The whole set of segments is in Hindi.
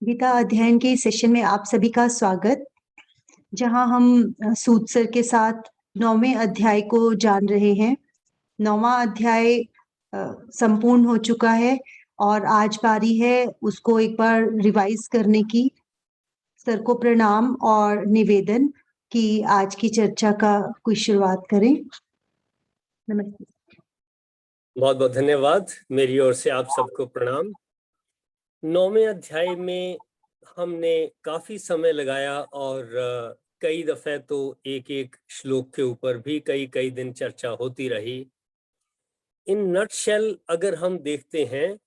गीता अध्ययन के सेशन में आप सभी का स्वागत। जहां हम सूद सर के साथ 9वें अध्याय को जान रहे हैं। 9वां अध्याय संपूर्ण हो चुका है और आज बारी है उसको एक बार रिवाइज करने की। सर को प्रणाम और निवेदन कि आज की चर्चा का कोई शुरुआत करें। नमस्ते। बहुत बहुत धन्यवाद। मेरी ओर से आप सबको प्रणाम। 9वें अध्याय में हमने काफी समय लगाया और कई दफे तो एक एक श्लोक के ऊपर भी कई कई दिन चर्चा होती रही। इन नटशेल अगर हम देखते हैं,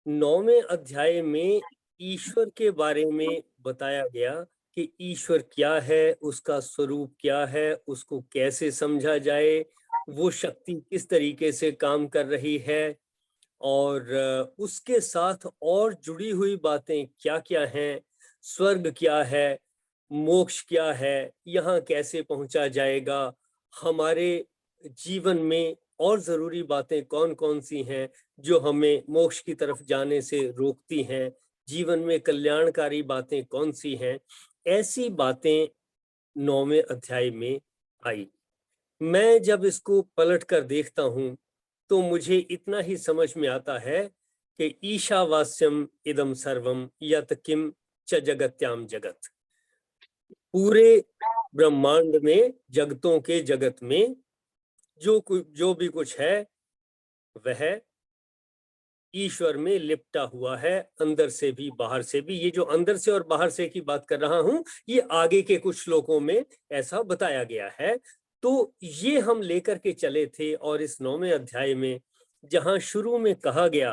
9वें अध्याय में ईश्वर के बारे में बताया गया कि ईश्वर क्या है, उसका स्वरूप क्या है, उसको कैसे समझा जाए, वो शक्ति किस तरीके से काम कर रही है और उसके साथ और जुड़ी हुई बातें क्या क्या हैं, स्वर्ग क्या है, मोक्ष क्या है, यहाँ कैसे पहुंचा जाएगा, हमारे जीवन में और जरूरी बातें कौन कौन सी हैं जो हमें मोक्ष की तरफ जाने से रोकती हैं, जीवन में कल्याणकारी बातें कौन सी हैं, ऐसी बातें 9वें अध्याय में आई। मैं जब इसको पलट कर देखता हूं तो मुझे इतना ही समझ में आता है कि ईशावास्यम इदम सर्वम यत किम च जगत्याम जगत, पूरे ब्रह्मांड में, जगतों के जगत में जो भी कुछ है वह ईश्वर में लिपटा हुआ है, अंदर से भी बाहर से भी। ये जो अंदर से और बाहर से की बात कर रहा हूं, ये आगे के कुछ श्लोकों में ऐसा बताया गया है। तो ये हम लेकर के चले थे और इस 9वें अध्याय में जहां शुरू में कहा गया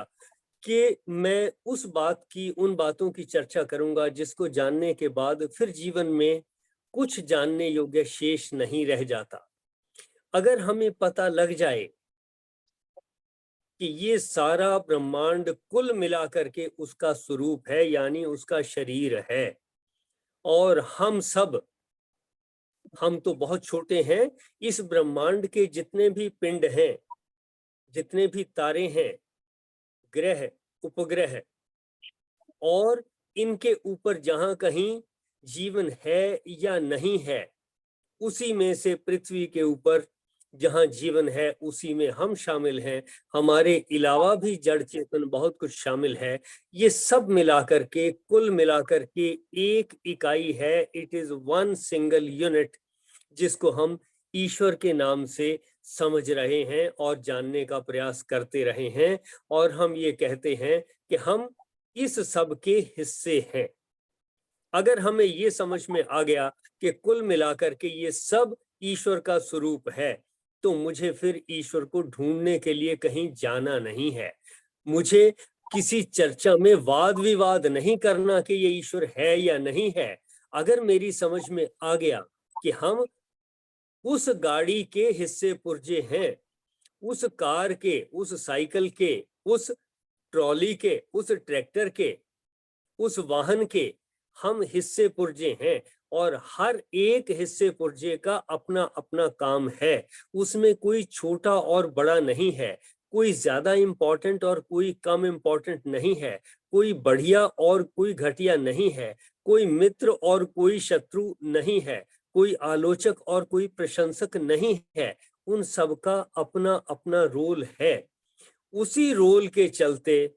कि मैं उस बात की, उन बातों की चर्चा करूंगा जिसको जानने के बाद फिर जीवन में कुछ जानने योग्य शेष नहीं रह जाता। अगर हमें पता लग जाए कि ये सारा ब्रह्मांड कुल मिलाकर के उसका स्वरूप है, यानी उसका शरीर है, और हम तो बहुत छोटे हैं, इस ब्रह्मांड के जितने भी पिंड हैं, जितने भी तारे हैं, ग्रह, उपग्रह, और इनके ऊपर जहां कहीं जीवन है या नहीं है, उसी में से पृथ्वी के ऊपर जहां जीवन है उसी में हम शामिल हैं। हमारे अलावा भी जड़ चेतन बहुत कुछ शामिल है। ये सब मिलाकर के, कुल मिलाकर के एक इकाई है। It is one single unit, जिसको हम ईश्वर के नाम से समझ रहे हैं और जानने का प्रयास करते रहे हैं। और हम ये कहते हैं कि हम इस सब के हिस्से हैं। अगर हमें ये समझ में आ गया कि कुल मिलाकर के ये सब ईश्वर का स्वरूप है, तो मुझे फिर ईश्वर को ढूंढने के लिए कहीं जाना नहीं है। मुझे किसी चर्चा में वाद विवाद नहीं करना कि ये ईश्वर है या नहीं है। अगर मेरी समझ में आ गया कि हम उस गाड़ी के हिस्से पुर्जे हैं, उस कार के, उस साइकिल के, उस ट्रॉली के, उस ट्रैक्टर के, उस वाहन के हम हिस्से पुर्जे हैं, और हर एक हिस्से पुर्जे का अपना अपना काम है। उसमें कोई छोटा और बड़ा नहीं है, कोई ज्यादा इंपॉर्टेंट और कोई कम इंपॉर्टेंट नहीं है, कोई बढ़िया और कोई घटिया नहीं है, कोई मित्र और कोई शत्रु नहीं है, कोई आलोचक और कोई प्रशंसक नहीं है। उन सबका अपना अपना रोल है। उसी रोल के चलते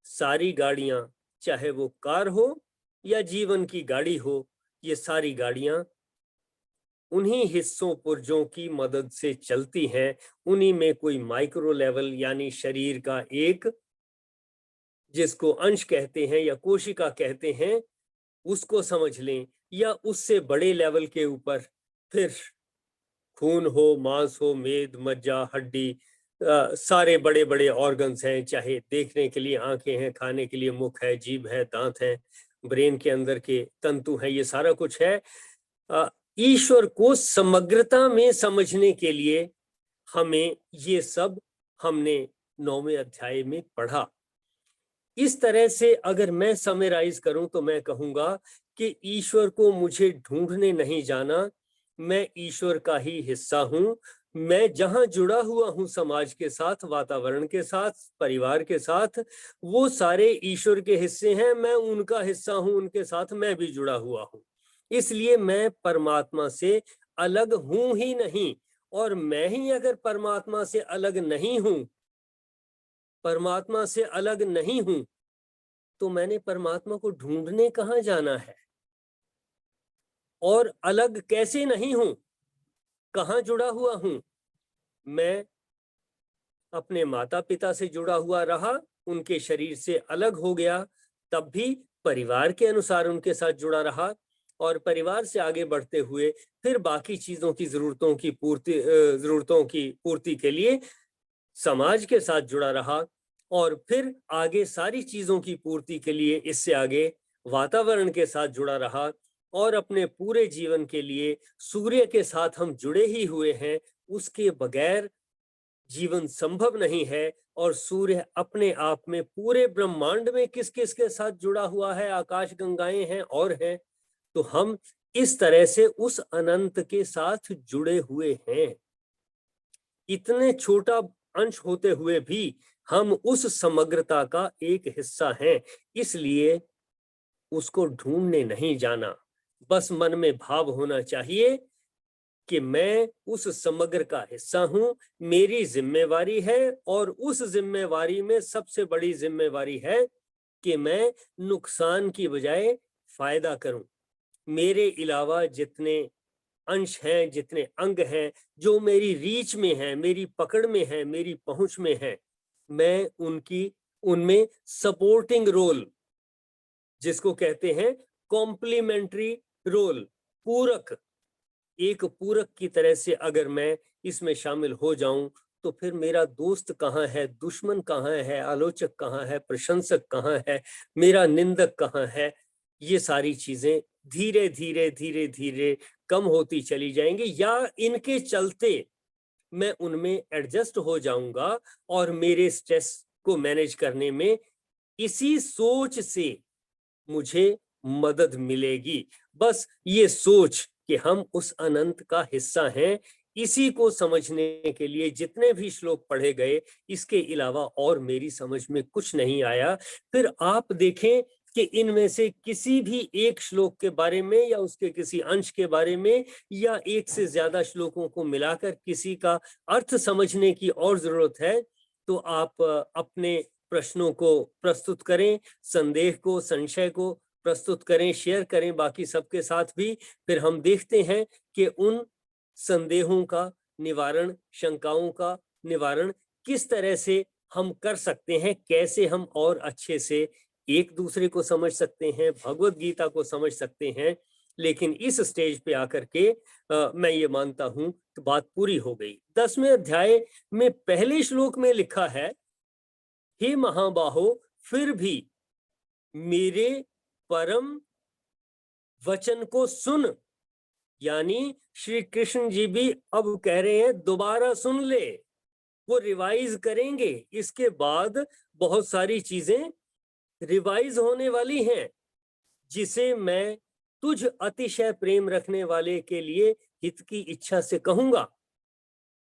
सारी गाड़ियां, चाहे वो कार हो या जीवन की गाड़ी हो, ये सारी गाड़ियां उन्हीं हिस्सों पुर्जों की मदद से चलती हैं। उन्हीं में कोई माइक्रो लेवल यानी शरीर का एक, जिसको अंश कहते हैं या कोशिका कहते हैं, उसको समझ लें, या उससे बड़े लेवल के ऊपर फिर खून हो, मांस हो, मेद, मज्जा, हड्डी, सारे बड़े बड़े ऑर्गन्स हैं। चाहे देखने के लिए आंखें हैं, खाने के लिए मुख है, जीभ है, दांत है, ब्रेन के अंदर के तंतु हैं, ये सारा कुछ है। ईश्वर को समग्रता में समझने के लिए हमें ये सब हमने 9वें अध्याय में पढ़ा। इस तरह से अगर मैं समराइज करूं तो मैं कहूंगा कि ईश्वर को मुझे ढूंढने नहीं जाना, मैं ईश्वर का ही हिस्सा हूं। मैं जहां जुड़ा हुआ हूं समाज के साथ, वातावरण के साथ, परिवार के साथ, वो सारे ईश्वर के हिस्से हैं, मैं उनका हिस्सा हूं, उनके साथ मैं भी जुड़ा हुआ हूं। इसलिए मैं परमात्मा से अलग हूं ही नहीं। और मैं ही अगर परमात्मा से अलग नहीं हूं, परमात्मा से अलग नहीं हूं, तो मैंने परमात्मा को ढूंढने कहां जाना है? और अलग कैसे नहीं हूं? कहां जुड़ा हुआ हूं? मैं अपने माता पिता से जुड़ा हुआ रहा, उनके शरीर से अलग हो गया, तब भी परिवार के अनुसार उनके साथ जुड़ा रहा, और परिवार से आगे बढ़ते हुए फिर बाकी चीजों की जरूरतों की पूर्ति के लिए समाज के साथ जुड़ा रहा, और फिर आगे सारी चीजों की पूर्ति के लिए इससे आगे वातावरण के साथ जुड़ा रहा, और अपने पूरे जीवन के लिए सूर्य के साथ हम जुड़े ही हुए हैं। उसके बगैर जीवन संभव नहीं है। और सूर्य अपने आप में पूरे ब्रह्मांड में किस किस के साथ जुड़ा हुआ है, आकाश गंगाएं हैं और हैं। तो हम इस तरह से उस अनंत के साथ जुड़े हुए हैं। इतने छोटा अंश होते हुए भी हम उस समग्रता का एक हिस्सा हैं। इसलिए उसको ढूंढने नहीं जाना, बस मन में भाव होना चाहिए कि मैं उस समग्र का हिस्सा हूं, मेरी जिम्मेवारी है, और उस जिम्मेवारी में सबसे बड़ी जिम्मेवारी है कि मैं नुकसान की बजाय फायदा करूं। मेरे अलावा जितने अंश हैं, जितने अंग हैं, जो मेरी रीच में हैं, मेरी पकड़ में हैं, मेरी पहुंच में हैं, मैं उनमें सपोर्टिंग रोल, जिसको कहते हैं कॉम्प्लीमेंट्री रोल, पूरक, एक पूरक की तरह से अगर मैं इसमें शामिल हो जाऊं, तो फिर मेरा दोस्त कहाँ है, दुश्मन कहाँ है, आलोचक कहाँ है, प्रशंसक कहाँ है, मेरा निंदक कहाँ है, ये सारी चीजें धीरे धीरे धीरे धीरे कम होती चली जाएंगी, या इनके चलते मैं उनमें एडजस्ट हो जाऊंगा। और मेरे स्ट्रेस को मैनेज करने में इसी सोच से मुझे मदद मिलेगी। बस ये सोच कि हम उस अनंत का हिस्सा हैं, इसी को समझने के लिए जितने भी श्लोक पढ़े गए, इसके अलावा और मेरी समझ में कुछ नहीं आया। फिर आप देखें कि इनमें से किसी भी एक श्लोक के बारे में, या उसके किसी अंश के बारे में, या एक से ज्यादा श्लोकों को मिलाकर किसी का अर्थ समझने की और जरूरत है, तो आप अपने प्रश्नों को प्रस्तुत करें, संदेह को, संशय को प्रस्तुत करें, शेयर करें बाकी सबके साथ भी। फिर हम देखते हैं कि उन संदेहों का निवारण, शंकाओं का निवारण किस तरह से हम कर सकते हैं, कैसे हम और अच्छे से एक दूसरे को समझ सकते हैं, भगवत गीता को समझ सकते हैं। लेकिन इस स्टेज पे आकर के मैं ये मानता हूं कि बात पूरी हो गई। 10वें अध्याय में पहले श्लोक में लिखा है, हे महाबाहो, फिर भी मेरे परम वचन को सुन। यानी श्री कृष्ण जी भी अब कह रहे हैं दोबारा सुन ले, वो रिवाइज करेंगे। इसके बाद बहुत सारी चीजें रिवाइज होने वाली हैं, जिसे मैं तुझ अतिशय प्रेम रखने वाले के लिए हित की इच्छा से कहूंगा।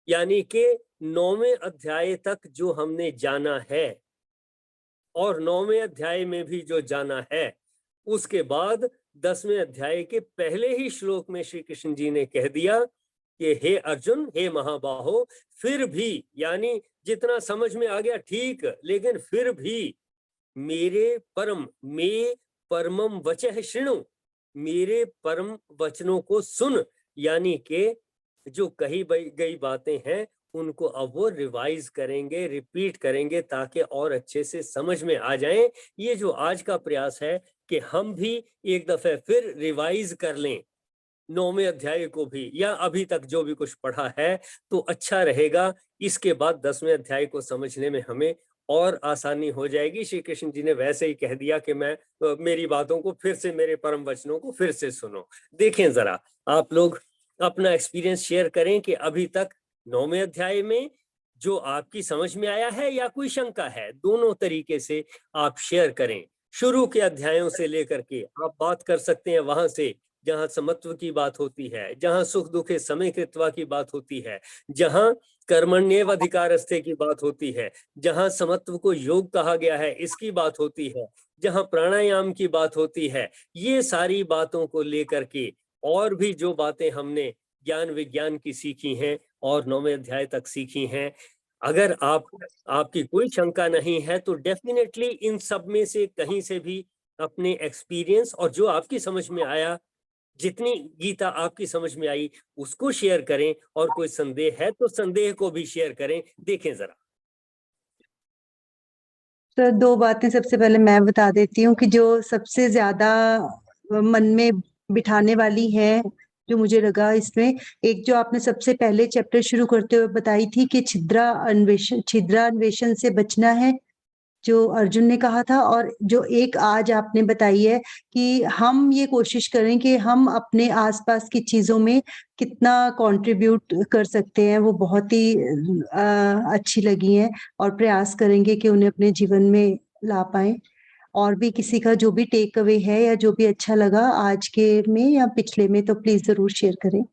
यानी कि 9वें अध्याय तक जो हमने जाना है, और 9वें अध्याय में भी जो जाना है, उसके बाद 10वें अध्याय के पहले ही श्लोक में श्री कृष्ण जी ने कह दिया कि हे अर्जुन, हे महाबाहो, फिर भी, यानी जितना समझ में आ गया ठीक, लेकिन फिर भी मेरे परमम वचः शृणु, मेरे परम वचनों को सुन। यानी कि जो कही गई बातें हैं, उनको अब वो रिवाइज करेंगे, रिपीट करेंगे, ताकि और अच्छे से समझ में आ जाएं। ये जो आज का प्रयास है कि हम भी एक दफे फिर रिवाइज कर लें 9वें अध्याय को भी, या अभी तक जो भी कुछ पढ़ा है, तो अच्छा रहेगा। इसके बाद 10वें अध्याय को समझने में हमें और आसानी हो जाएगी। श्री कृष्ण जी ने वैसे ही कह दिया कि मेरी बातों को फिर से, मेरे परम वचनों को फिर से सुनो। देखें जरा, आप लोग अपना एक्सपीरियंस शेयर करें कि अभी तक 9वें अध्याय में जो आपकी समझ में आया है, या कोई शंका है, दोनों तरीके से आप शेयर करें। शुरू के अध्यायों से लेकर के आप बात कर सकते हैं वहां से, जहाँ समत्व की बात होती है, जहाँ सुख दुखे समय कृत्वा की बात होती है, जहाँ कर्मण्येव अधिकारस्थे की बात होती है, जहाँ समत्व को योग कहा गया है इसकी बात होती है, जहाँ प्राणायाम की बात होती है, ये सारी बातों को लेकर के और भी जो बातें हमने ज्ञान विज्ञान की सीखी हैं और 9वें अध्याय तक सीखी हैं, अगर आपकी कोई शंका नहीं है तो डेफिनेटली इन सब में से कहीं से भी अपने एक्सपीरियंस और जो आपकी समझ में आया, जितनी गीता आपकी समझ में आई उसको शेयर करें, और कोई संदेह है तो संदेह को भी शेयर करें। देखें जरा। तो दो बातें सबसे पहले मैं बता देती हूँ कि जो सबसे ज्यादा मन में बिठाने वाली है, जो मुझे लगा इसमें, एक जो आपने सबसे पहले चैप्टर शुरू करते हुए बताई थी कि छिद्रान्वेषण से बचना है, जो अर्जुन ने कहा था, और जो एक आज आपने बताई है कि हम ये कोशिश करें कि हम अपने आसपास की चीजों में कितना कंट्रीब्यूट कर सकते हैं, वो बहुत ही अच्छी लगी हैं और प्रयास करेंगे कि उन्हें अपने जीवन में ला पाएं। और भी किसी का जो भी टेक अवे है या जो भी अच्छा लगा आज के में या पिछले में, तो प्लीज जरूर शेयर करें।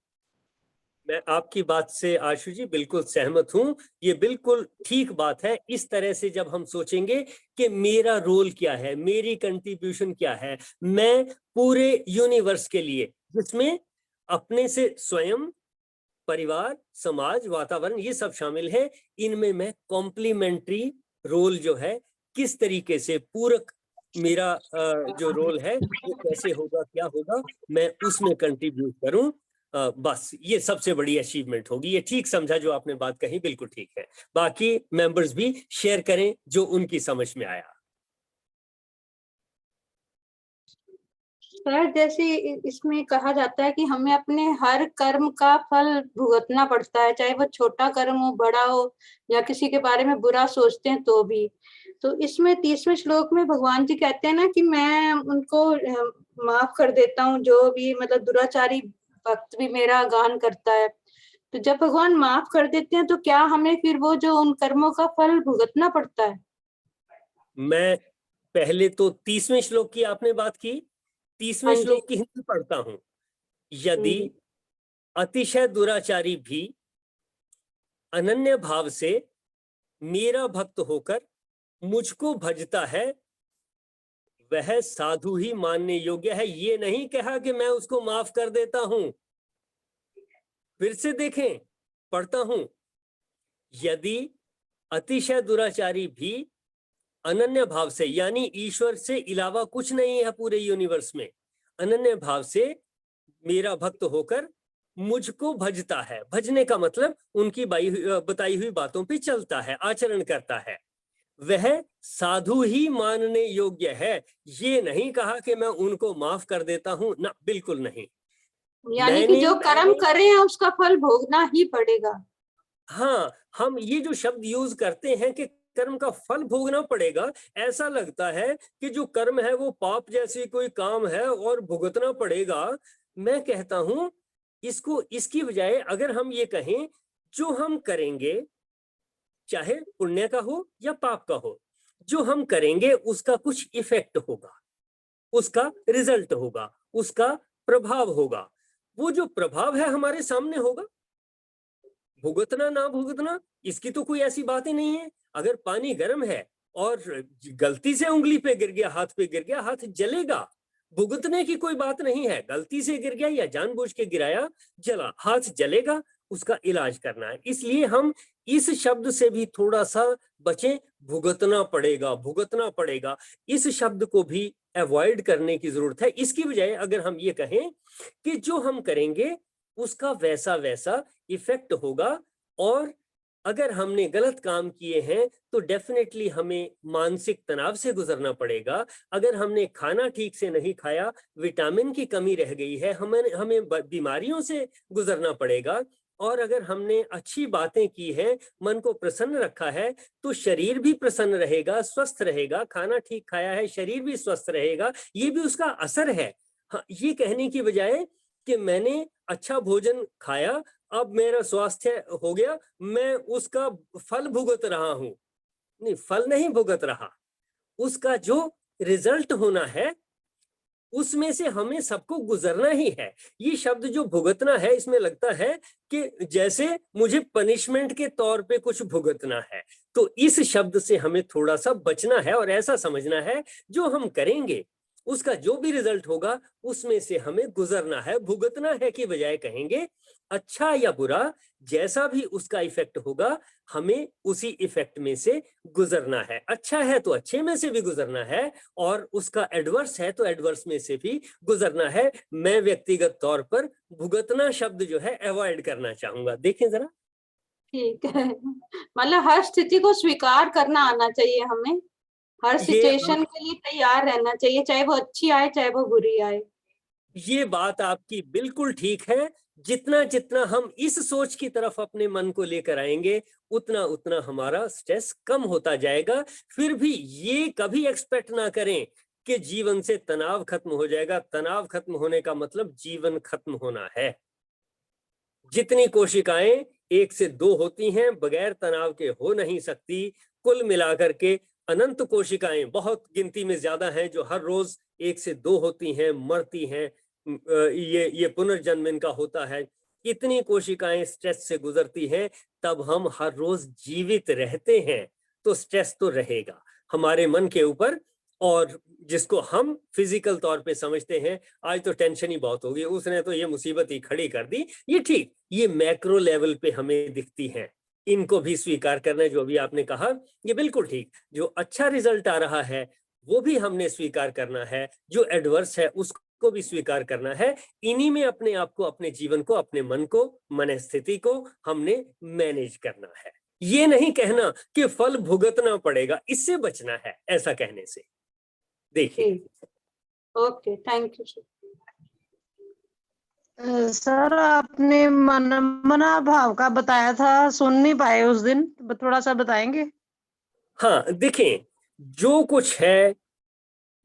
मैं आपकी बात से आशु जी बिल्कुल सहमत हूं, ये बिल्कुल ठीक बात है। इस तरह से जब हम सोचेंगे कि मेरा रोल क्या है, मेरी कंट्रीब्यूशन क्या है, मैं पूरे यूनिवर्स के लिए, जिसमें अपने से स्वयं, परिवार, समाज, वातावरण ये सब शामिल है, इनमें मैं कॉम्प्लीमेंट्री रोल जो है, किस तरीके से पूरक मेरा जो रोल है वो कैसे होगा, क्या होगा, मैं उसमें कंट्रीब्यूट करूं, बस ये सबसे बड़ी अचीवमेंट होगी। ये ठीक समझा जो आपने बात कही, बिल्कुल ठीक है। बाकी मेंबर्स भी शेयर करें जो उनकी समझ में आया। सर, जैसे इसमें कहा जाता है कि हमें अपने हर कर्म का फल भुगतना पड़ता है, चाहे वो छोटा कर्म हो, बड़ा हो, या किसी के बारे में बुरा सोचते हैं तो भी। तो इसमें 30वें श्लोक में भगवान जी कहते हैं ना कि मैं उनको माफ कर देता हूँ, जो भी मतलब दुराचारी भक्त भी मेरा गान करता है। तो जब भगवान माफ कर देते हैं तो क्या हमें फिर वो जो उन कर्मों का फल भुगतना पड़ता है? मैं पहले तो 30वें श्लोक की आपने बात की, 30वें हाँ जी। श्लोक की हिंदी पढ़ता हूं। यदि अतिशय दुराचारी भी अनन्य भाव से मेरा भक्त होकर मुझको भजता है, वह साधु ही मानने योग्य है। ये नहीं कहा कि मैं उसको माफ कर देता हूं। फिर से देखें, पढ़ता हूं। यदि अतिशय दुराचारी भी अनन्य भाव से, यानी ईश्वर से अलावा कुछ नहीं है पूरे यूनिवर्स में, अनन्य भाव से मेरा भक्त होकर मुझको भजता है, भजने का मतलब उनकी बताई हुई बातों पे चलता है, आचरण करता है, वह साधु ही मानने योग्य है। ये नहीं कहा कि मैं उनको माफ कर देता हूं ना, बिल्कुल नहीं। यानी कि जो कर्म कर रहे हैं उसका फल भोगना ही पड़ेगा। हाँ, हम ये जो शब्द यूज करते हैं कि कर्म का फल भोगना पड़ेगा, ऐसा लगता है कि जो कर्म है वो पाप जैसी कोई काम है और भुगतना पड़ेगा। मैं कहता हूं इसको, इसकी बजाय अगर हम ये कहें जो हम करेंगे, चाहे पुण्य का हो या पाप का हो, जो हम करेंगे उसका कुछ इफेक्ट होगा, उसका रिजल्ट होगा, उसका प्रभाव होगा। वो जो प्रभाव है हमारे सामने होगा। भुगतना ना भुगतना इसकी तो कोई ऐसी बात ही नहीं है। अगर पानी गर्म है और गलती से उंगली पे गिर गया, हाथ पे गिर गया, हाथ जलेगा। भुगतने की कोई बात नहीं है, गलती से गिर गया या जानबूझ के गिराया, जला, हाथ जलेगा, उसका इलाज करना है। इसलिए हम इस शब्द से भी थोड़ा सा बचें, भुगतना पड़ेगा, भुगतना पड़ेगा, इस शब्द को भी अवॉइड करने की जरूरत है। इसकी बजाय अगर हम ये कहें कि जो हम करेंगे उसका वैसा वैसा इफेक्ट होगा, और अगर हमने गलत काम किए हैं तो डेफिनेटली हमें मानसिक तनाव से गुजरना पड़ेगा। अगर हमने खाना ठीक से नहीं खाया, विटामिन की कमी रह गई है, हमें बीमारियों से गुजरना पड़ेगा। और अगर हमने अच्छी बातें की हैं, मन को प्रसन्न रखा है, तो शरीर भी प्रसन्न रहेगा, स्वस्थ रहेगा। खाना ठीक खाया है, शरीर भी स्वस्थ रहेगा, ये भी उसका असर है। हाँ, ये कहने की बजाय कि मैंने अच्छा भोजन खाया, अब मेरा स्वास्थ्य हो गया, मैं उसका फल भुगत रहा हूं, नहीं, फल नहीं भुगत रहा, उसका जो रिजल्ट होना है उसमें से हमें सबको गुजरना ही है। ये शब्द जो भुगतना है, इसमें लगता है कि जैसे मुझे पनिशमेंट के तौर पे कुछ भुगतना है। तो इस शब्द से हमें थोड़ा सा बचना है और ऐसा समझना है जो हम करेंगे उसका जो भी रिजल्ट होगा उसमें से हमें गुजरना है। भुगतना है की बजाय कहेंगे अच्छा या बुरा जैसा भी उसका इफेक्ट होगा हमें उसी इफेक्ट में से गुजरना है। अच्छा है तो अच्छे में से भी गुजरना है और उसका एडवर्स है तो एडवर्स में से भी गुजरना है। मैं व्यक्तिगत तौर पर भुगतना शब्द जो है अवॉइड करना चाहूंगा। देखें जरा। ठीक है, मतलब हर स्थिति को स्वीकार करना आना चाहिए हमें, हर सिचुएशन के लिए तैयार रहना चाहिए, चाहे वो अच्छी आए चाहे वो बुरी आए। ये बात आपकी बिल्कुल ठीक है। जितना जितना हम इस सोच की तरफ अपने मन को लेकर आएंगे उतना उतना हमारा स्ट्रेस कम होता जाएगा। फिर भी ये कभी एक्सपेक्ट ना करें कि जीवन से तनाव खत्म हो जाएगा। तनाव खत्म होने का मतलब जीवन खत्म होना है। जितनी कोशिकाएं 1 से 2 होती हैं बगैर तनाव के हो नहीं सकती। कुल मिलाकर के अनंत कोशिकाएं बहुत गिनती में ज्यादा हैं जो हर रोज 1 से 2 होती हैं, मरती हैं। ये पुनर्जन्म इनका होता है। इतनी कोशिकाएं स्ट्रेस से गुजरती हैं तब हम हर रोज जीवित रहते हैं। तो स्ट्रेस तो रहेगा हमारे मन के ऊपर। और जिसको हम फिजिकल तौर पे समझते हैं आज तो टेंशन ही बहुत होगी, उसने तो ये मुसीबत ही खड़ी कर दी, ये ठीक, ये मैक्रो लेवल पे हमें दिखती हैं। इनको भी स्वीकार करना है जो भी आपने कहा, ये बिल्कुल ठीक। जो अच्छा रिजल्ट आ रहा है वो भी हमने स्वीकार करना है, जो एडवर्स है उसको भी स्वीकार करना है। इन्हीं में अपने आप को, अपने जीवन को, अपने मन को, मन स्थिति को हमने मैनेज करना है। ये नहीं कहना कि फल भुगतना पड़ेगा, इससे बचना है ऐसा कहने से। देखिए। Okay, thank you sir. Sir आपने मना भाव का बताया था, सुन नहीं पाए उस दिन, थोड़ा सा बताएंगे? हाँ देखें, जो कुछ है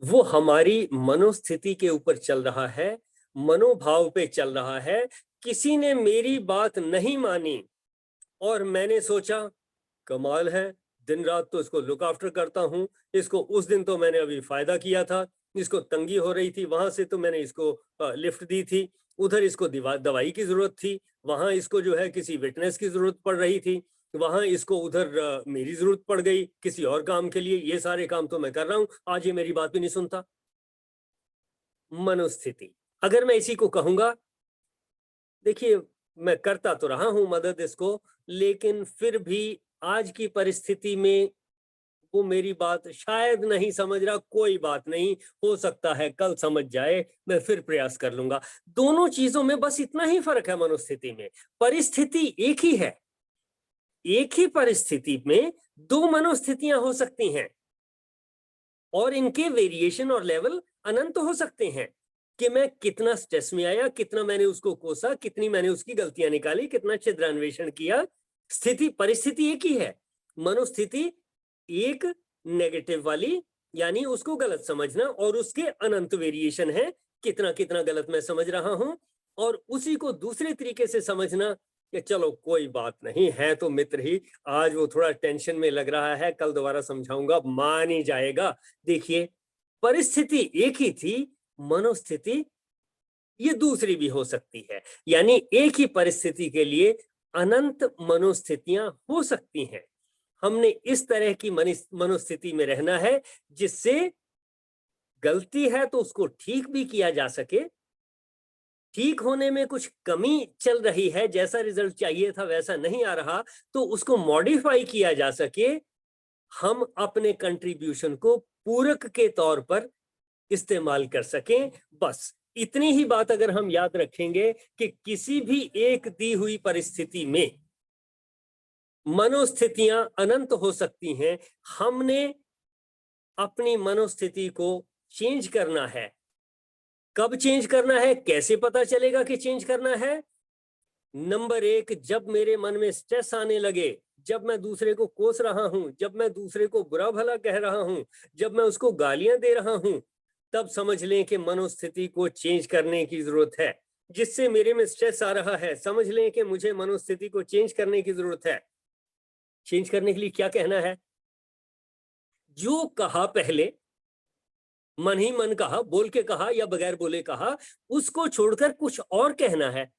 वो हमारी मनोस्थिति के ऊपर चल रहा है, मनोभाव पे चल रहा है। किसी ने मेरी बात नहीं मानी और मैंने सोचा कमाल है, दिन रात तो इसको लुक आफ्टर करता हूं, इसको उस दिन तो मैंने अभी फायदा किया था, इसको तंगी हो रही थी वहां से तो मैंने इसको लिफ्ट दी थी, उधर इसको दवाई की जरूरत थी, वहां इसको जो है किसी विटनेस की जरूरत पड़ रही थी, वहां इसको उधर मेरी जरूरत पड़ गई किसी और काम के लिए, ये सारे काम तो मैं कर रहा हूं, आज ये मेरी बात भी नहीं सुनता। मनोस्थिति, अगर मैं इसी को कहूंगा, देखिए मैं करता तो रहा हूं मदद इसको, लेकिन फिर भी आज की परिस्थिति में वो मेरी बात शायद नहीं समझ रहा, कोई बात नहीं, हो सकता है कल समझ जाए, मैं फिर प्रयास कर लूंगा। दोनों चीजों में बस इतना ही फर्क है मनोस्थिति में, परिस्थिति एक ही है। एक ही परिस्थिति में 2 मनोस्थितियां हो सकती हैं और इनके वेरिएशन और लेवल अनंत हो सकते हैं कि मैं कितना स्ट्रेस में आया, कितना मैंने उसको कोसा, कितनी मैंने उसकी गलतियां निकाली, कितना छिद्रान्वेषण किया। स्थिति, परिस्थिति एक ही है, मनोस्थिति एक नेगेटिव वाली, यानी उसको गलत समझना, और उसके अनंत वेरिएशन है, कितना कितना गलत मैं समझ रहा हूं, और उसी को दूसरे तरीके से समझना कि चलो कोई बात नहीं है तो मित्र ही, आज वो थोड़ा टेंशन में लग रहा है, कल दोबारा समझाऊंगा, मान ही जाएगा। देखिए परिस्थिति एक ही थी, मनोस्थिति ये दूसरी भी हो सकती है, यानी एक ही परिस्थिति के लिए अनंत मनोस्थितियां हो सकती हैं। हमने इस तरह की मनोस्थिति में रहना है जिससे गलती है तो उसको ठीक भी किया जा सके, ठीक होने में कुछ कमी चल रही है, जैसा रिजल्ट चाहिए था वैसा नहीं आ रहा, तो उसको मॉडिफाई किया जा सके, हम अपने कंट्रीब्यूशन को पूरक के तौर पर इस्तेमाल कर सकें। बस इतनी ही बात अगर हम याद रखेंगे कि किसी भी एक दी हुई परिस्थिति में मनोस्थितियां अनंत हो सकती हैं, हमने अपनी मनोस्थिति को चेंज करना है। कब चेंज करना है, कैसे पता चलेगा कि चेंज करना है? नंबर 1, जब मेरे मन में स्ट्रेस आने लगे, जब मैं दूसरे को कोस रहा हूं, जब मैं दूसरे को बुरा भला कह रहा हूं, जब मैं उसको गालियां दे रहा हूं, तब समझ लें कि मनोस्थिति को चेंज करने की जरूरत है। जिससे मेरे में स्ट्रेस आ रहा है, समझ लें कि मुझे मनोस्थिति को चेंज करने की जरूरत है। चेंज करने के लिए क्या कहना है? जो कहा पहले मन ही मन कहा, बोल के कहा या बगैर बोले कहा, उसको छोड़कर कुछ और कहना है।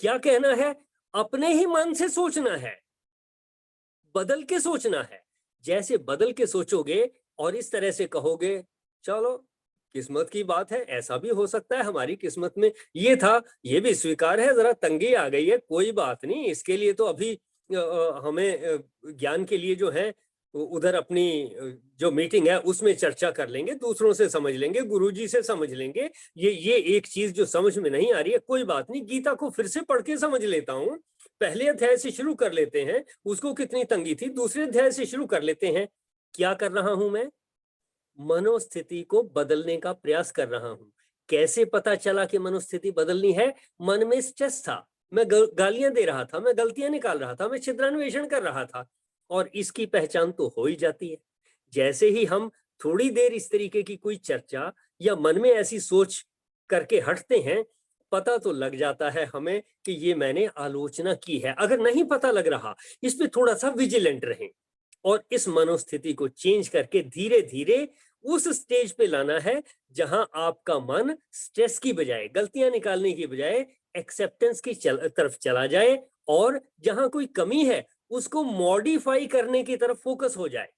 क्या कहना है? अपने ही मन से सोचना है, बदल के सोचना है। जैसे बदल के सोचोगे और इस तरह से कहोगे, चलो किस्मत की बात है, ऐसा भी हो सकता है, हमारी किस्मत में ये था, ये भी स्वीकार है, जरा तंगी आ गई है, कोई बात नहीं, इसके लिए तो अभी हमें ज्ञान के लिए जो है उधर अपनी जो मीटिंग है उसमें चर्चा कर लेंगे, दूसरों से समझ लेंगे, गुरुजी से समझ लेंगे। ये एक चीज जो समझ में नहीं आ रही है, कोई बात नहीं, गीता को फिर से पढ़ के समझ लेता हूँ, पहले अध्याय से शुरू कर लेते हैं, उसको कितनी तंगी थी, दूसरे अध्याय से शुरू कर लेते हैं। क्या कर रहा हूं मैं? मनोस्थिति को बदलने का प्रयास कर रहा हूं। कैसे पता चला कि मनोस्थिति बदलनी है? मन में स्ट्रेस था, मैं गालियां दे रहा था, मैं गलतियां निकाल रहा था, मैं छिद्रान्वेषण कर रहा था, और इसकी पहचान तो हो ही जाती है। जैसे ही हम थोड़ी देर इस तरीके की कोई चर्चा या मन में ऐसी सोच करके हटते हैं, पता तो लग जाता है हमें कि ये मैंने आलोचना की है। अगर नहीं पता लग रहा, इस पे थोड़ा सा विजिलेंट रहें और इस मनोस्थिति को चेंज करके धीरे धीरे उस स्टेज पे लाना है जहां आपका मन स्ट्रेस की बजाय, गलतियां निकालने की बजाय एक्सेप्टेंस की तरफ चला जाए, और जहां कोई कमी है उसको मॉडिफाई करने की तरफ फोकस हो जाए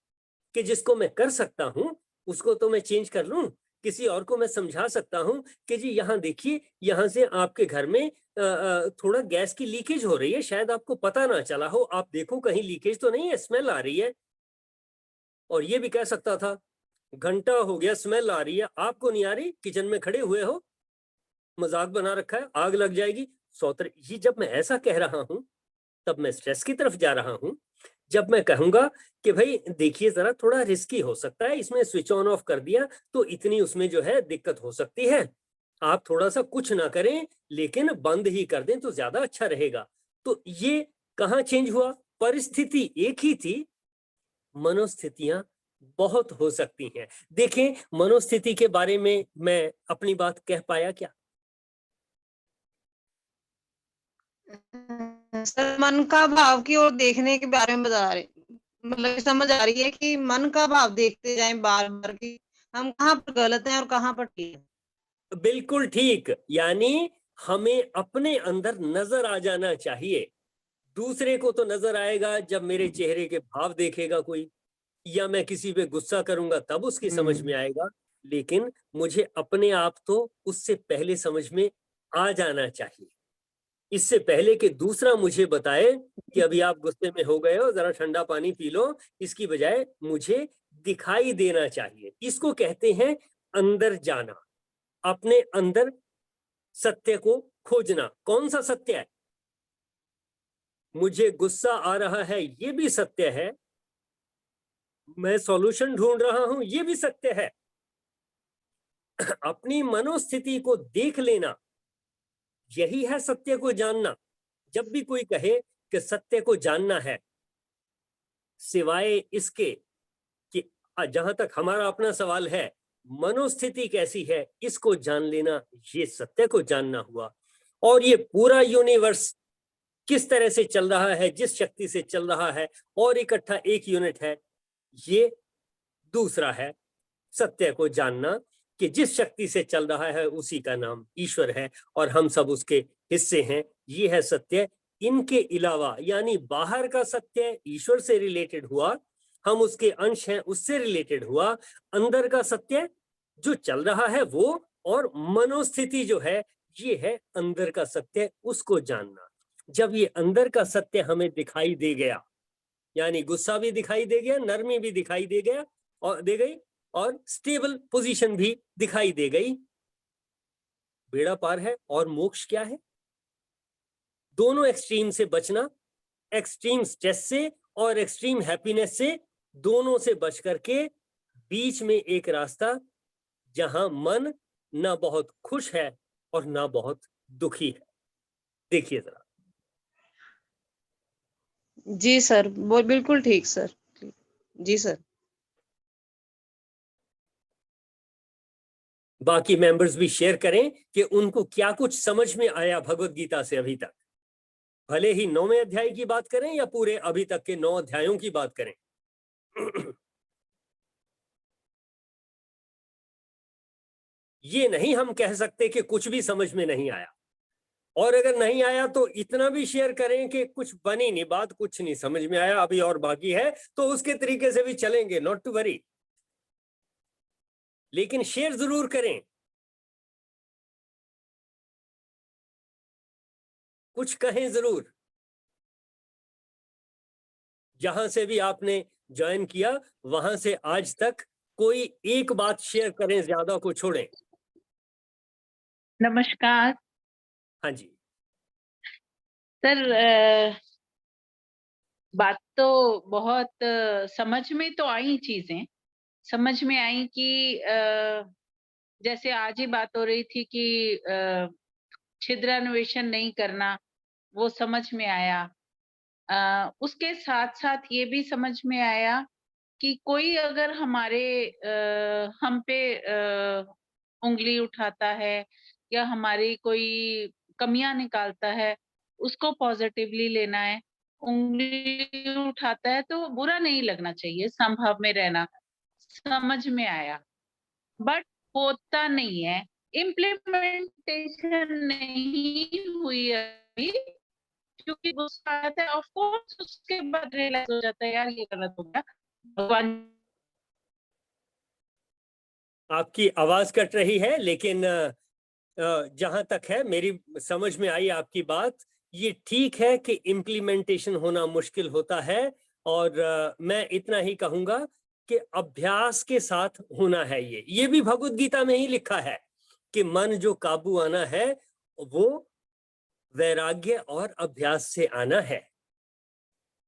कि जिसको मैं कर सकता हूं उसको तो मैं चेंज कर लूं। किसी और को मैं समझा सकता हूं कि जी यहाँ देखिए, यहाँ से आपके घर में थोड़ा गैस की लीकेज हो रही है, शायद आपको पता ना चला हो, आप देखो कहीं लीकेज तो नहीं है, स्मेल आ रही है। और ये भी कह सकता था, घंटा हो गया स्मेल आ रही है, आपको नहीं आ रही, किचन में खड़े हुए हो, मजाक बना रखा है, आग लग जाएगी। ये जब मैं ऐसा कह रहा हूं तब मैं स्ट्रेस की तरफ जा रहा हूं। जब मैं कहूंगा कि भाई देखिए जरा थोड़ा रिस्की हो सकता है, इसमें स्विच ऑन ऑफ कर दिया तो इतनी उसमें जो है दिक्कत हो सकती है, आप थोड़ा सा कुछ ना करें लेकिन बंद ही कर दें तो ज्यादा अच्छा रहेगा। तो ये कहाँ चेंज हुआ? परिस्थिति एक ही थी, मनोस्थितियां बहुत हो सकती हैं। देखें, मनोस्थिति के बारे में मैं अपनी बात कह पाया क्या? सर मन का भाव की ओर देखने के बारे में बता रहे, मतलब समझ आ रही है कि मन का भाव देखते जाएं बार बार कि हम कहाँ पर गलत हैं और कहाँ पर ठीक है। बिल्कुल ठीक, यानी हमें अपने अंदर नजर आ जाना चाहिए। दूसरे को तो नजर आएगा जब मेरे चेहरे के भाव देखेगा कोई, या मैं किसी पे गुस्सा करूंगा तब उसकी समझ में आएगा, लेकिन मुझे अपने आप तो उससे पहले समझ में आ जाना चाहिए, इससे पहले कि दूसरा मुझे बताए कि अभी आप गुस्से में हो गए हो, जरा ठंडा पानी पी लो। इसकी बजाय मुझे दिखाई देना चाहिए। इसको कहते हैं अंदर जाना, अपने अंदर सत्य को खोजना। कौन सा सत्य है? मुझे गुस्सा आ रहा है, ये भी सत्य है, मैं सॉल्यूशन ढूंढ रहा हूं, ये भी सत्य है। अपनी मनोस्थिति को देख लेना, यही है सत्य को जानना। जब भी कोई कहे कि सत्य को जानना है, सिवाय इसके कि जहां तक हमारा अपना सवाल है, मनोस्थिति कैसी है, इसको जान लेना, ये सत्य को जानना हुआ। और ये पूरा यूनिवर्स किस तरह से चल रहा है, जिस शक्ति से चल रहा है, और इकट्ठा एक यूनिट है, ये दूसरा है सत्य को जानना कि जिस शक्ति से चल रहा है उसी का नाम ईश्वर है और हम सब उसके हिस्से हैं। ये है सत्य। इनके अलावा यानी बाहर का सत्य ईश्वर से रिलेटेड हुआ, हम उसके अंश हैं, उससे रिलेटेड हुआ। अंदर का सत्य जो चल रहा है वो, और मनोस्थिति जो है ये है अंदर का सत्य, उसको जानना। जब ये अंदर का सत्य हमें दिखाई दे गया, यानी गुस्सा भी दिखाई दे गया, नरमी भी दिखाई दे गया और दे गई, और स्टेबल पोजीशन भी दिखाई दे गई, बेड़ा पार है। और मोक्ष क्या है? दोनों एक्सट्रीम से बचना, एक्सट्रीम स्ट्रेस से और एक्सट्रीम हैप्पीनेस से, दोनों से बच करके बीच में एक रास्ता जहां मन ना बहुत खुश है और ना बहुत दुखी है। देखिए जरा। जी सर, वो बिल्कुल ठीक सर। जी सर। बाकी मेंबर्स भी शेयर करें कि उनको क्या कुछ समझ में आया भगवत गीता से अभी तक, भले ही 9वें अध्याय की बात करें या पूरे अभी तक के 9 अध्यायों की बात करें। ये नहीं हम कह सकते कि कुछ भी समझ में नहीं आया, और अगर नहीं आया तो इतना भी शेयर करें कि कुछ बनी नहीं बात, कुछ नहीं समझ में आया, अभी और बाकी है, तो उसके तरीके से भी चलेंगे, नॉट टू वरी, लेकिन शेयर जरूर करें, कुछ कहें जरूर। जहां से भी आपने ज्वाइन किया वहां से आज तक कोई एक बात शेयर करें, ज्यादा को छोड़ें। नमस्कार हाँ जी। सर, बात तो बहुत समझ में तो आई, चीजें समझ में आई कि जैसे आज ही बात हो रही थी कि छिद्रान्वेषण नहीं करना, वो समझ में आया। उसके साथ साथ ये भी समझ में आया कि कोई अगर हमारे हम पे उंगली उठाता है या हमारी कोई कमियां निकालता है, उसको पॉजिटिवली लेना है। उंगली उठाता है तो बुरा नहीं लगना चाहिए, संभव में रहना, समझ में आया, बट होता नहीं है, इम्प्लीमेंटेशन नहीं हुई अभी, क्योंकि गुस्सा आता है, ऑफ कोर्स उसके बाद रियलाइज हो जाता है यार ये गलत हो गया, भगवान। आपकी आवाज कट रही है, लेकिन जहां तक है मेरी समझ में आई आपकी बात, ये ठीक है कि इम्प्लीमेंटेशन होना मुश्किल होता है, और मैं इतना ही कहूंगा कि अभ्यास के साथ होना है। ये भी भगवत गीता में ही लिखा है कि मन जो काबू आना है वो वैराग्य और अभ्यास से आना है।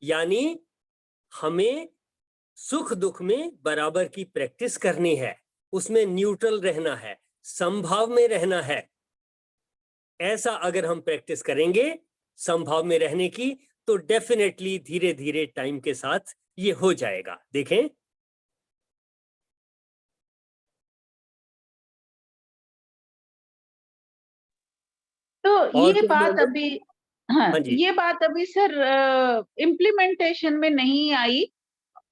यानी हमें सुख दुख में बराबर की प्रैक्टिस करनी है, उसमें न्यूट्रल रहना है, संभाव में रहना है। ऐसा अगर हम प्रैक्टिस करेंगे संभाव में रहने की, तो डेफिनेटली धीरे धीरे टाइम के साथ ये हो जाएगा। देखें, तो ये बात अभी, हाँ, हाँ जी। ये बात अभी सर इम्प्लीमेंटेशन में नहीं आई,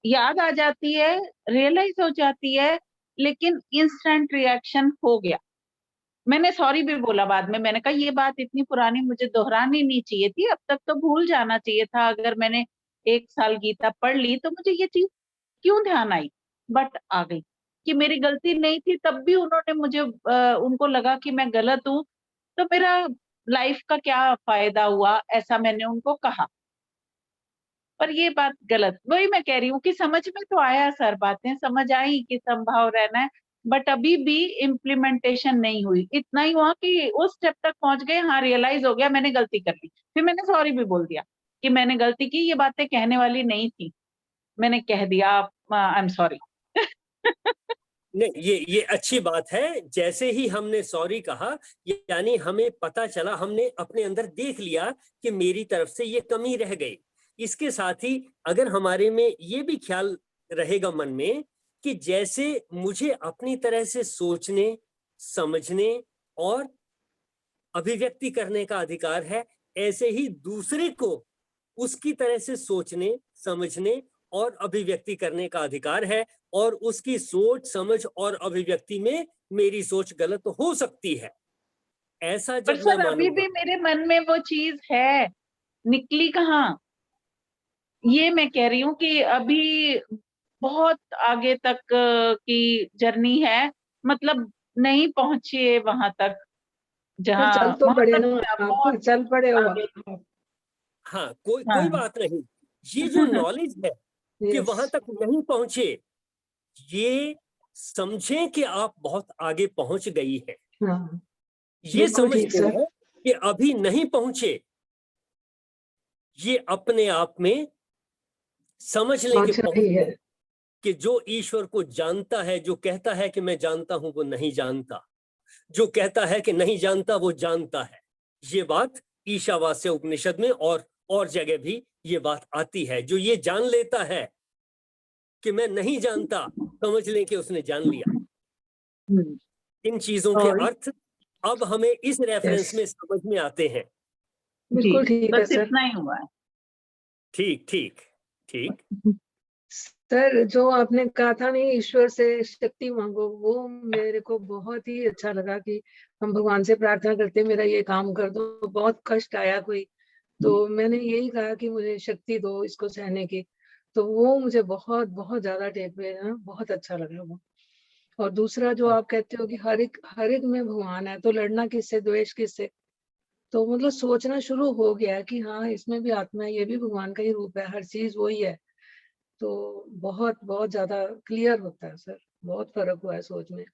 याद आ जाती है, रियलाइज हो जाती है, लेकिन इंस्टेंट रिएक्शन हो गया। मैंने सॉरी भी बोला बाद में, मैंने कहा ये बात इतनी पुरानी मुझे दोहरानी नहीं चाहिए थी, अब तक तो भूल जाना चाहिए था। अगर मैंने 1 साल गीता पढ़ ली तो मुझे ये चीज क्यों ध्यान आई, बट आ गई कि मेरी गलती नहीं थी, तब भी उन्होंने मुझे उनको लगा कि मैं गलत हूँ, तो मेरा लाइफ का क्या फायदा हुआ, ऐसा मैंने उनको कहा। पर ये बात गलत, वही मैं कह रही हूँ कि समझ में तो आया सर, बातें समझ आई कि संभाव रहना है, बट अभी भी इम्प्लीमेंटेशन नहीं हुई। इतना ही हुआ कि उस स्टेप तक पहुंच गए, हाँ रियलाइज हो गया मैंने गलती कर ली, फिर मैंने सॉरी भी बोल दिया कि मैंने गलती की, ये बातें कहने वाली नहीं थी, मैंने कह दिया आई एम सॉरी। नहीं, ये अच्छी बात है। जैसे ही हमने सॉरी कहा, यानी हमें पता चला, हमने अपने अंदर देख लिया कि मेरी तरफ से ये कमी रह गई। इसके साथ ही अगर हमारे में ये भी ख्याल रहेगा मन में कि जैसे मुझे अपनी तरह से सोचने, समझने और अभिव्यक्ति करने का अधिकार है, ऐसे ही दूसरे को उसकी तरह से सोचने, समझने और अभिव्यक्ति करने का अधिकार है, और उसकी सोच, समझ और अभिव्यक्ति में मेरी सोच गलत हो सकती है। ऐसा पर जब मैं सर अभी मानूंगा, भी मेरे मन में वो चीज है, निकली कहाँ, ये मैं कह रही हूँ कि अभी बहुत आगे तक की जर्नी है, मतलब नहीं पहुंचे वहां तक जहाँ, चल तो वहां पड़े तक ना, मैं आप बहुत चल पड़े हो आगे। हाँ, कोई हाँ। बात नहीं। ये जो नॉलेज है कि यस वहां तक नहीं पहुंचे, ये समझें कि आप बहुत आगे पहुंच गई है। हाँ ये बिल्कुल ठीक समझते सर। हैं कि अभी नहीं पहुंचे, ये अपने आप में समझ लें कि पहुंच पहुंच रही है। गए। कि जो ईश्वर को जानता है, जो कहता है कि मैं जानता हूं, वो नहीं जानता, जो कहता है कि नहीं जानता, वो जानता है। ये बात ईशावास्य उपनिषद में और जगह भी ये बात आती है। जो ये जान लेता है कि मैं नहीं जानता, समझ लें कि उसने जान लिया। हम्म, इन चीजों के और अर्थ अब हमें इस रेफरेंस यस में समझ में आते हैं। जी, बिल्कुल ठीक है बस सर। इतना ही हुआ है। ठीक ठीक ठीक। सर जो आपने कहा था नहीं, ईश्वर से शक्ति मांगो, वो मेरे को बहुत ही अच्छा लगा कि हम भगवान से प्रार्थना करते मेरा ये काम कर दो, बहुत कष्ट आया कोई, तो मैंने यही कहा कि मुझे शक्ति दो इसको सहने की, तो वो मुझे बहुत बहुत ज्यादा टेक पे ना बहुत अच्छा लगा वो। और दूसरा जो आप कहते हो कि हर एक में भगवान है, तो लड़ना किससे, द्वेष किससे, तो मतलब सोचना शुरू हो गया कि हाँ इसमें भी आत्मा है, ये भी भगवान का ही रूप है, हर चीज वही है, तो बहुत बहुत ज्यादा क्लियर होता है सर, बहुत फर्क हुआ है सोच में।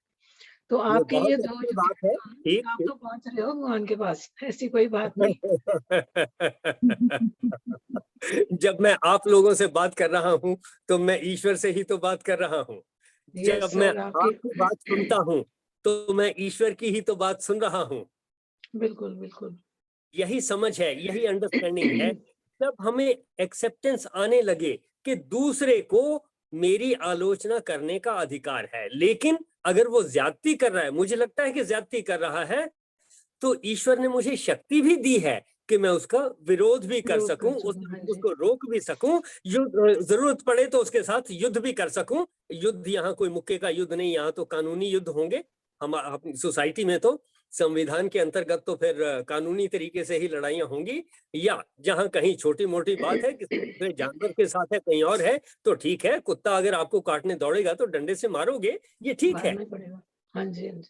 तो ये आपके ये बहुत दो अच्छी जो बात है। ठीक आप तो पहुंच रहे हो भगवान के पास, ऐसी कोई बात नहीं। जब मैं आप लोगों से बात कर रहा हूँ तो मैं ईश्वर से ही तो बात कर रहा हूँ। यस जब मैं सर, आपकी आपकी बात सुनता हूँ तो मैं ईश्वर की ही तो बात सुन रहा हूँ। बिल्कुल बिल्कुल। यही समझ है, यही अंडरस्टैंडिंग है। जब हमें एक्सेप्टेंस आने लगे कि दूसरे को मेरी आलोचना करने का अधिकार है, लेकिन अगर वो ज्यादती कर रहा है, मुझे लगता है कि ज्यादती कर रहा है, तो ईश्वर ने मुझे शक्ति भी दी है कि मैं उसका विरोध भी कर विरोध सकूं, कर सकूं, हाँ जी। उसको रोक भी सकूं, जरूरत पड़े तो उसके साथ युद्ध भी कर सकूं। युद्ध यहाँ कोई मुक्के का युद्ध नहीं, यहाँ तो कानूनी युद्ध होंगे। हम अपनी सोसाइटी में तो संविधान के अंतर्गत तो फिर कानूनी तरीके से ही लड़ाइयां होंगी, या जहां कहीं छोटी मोटी बात है किसी दूसरे जानवर के साथ है, कहीं और है, तो ठीक है। कुत्ता अगर आपको काटने दौड़ेगा तो डंडे से मारोगे, ये ठीक है। मारना पड़ेगा, हाँ जी हाँ जी।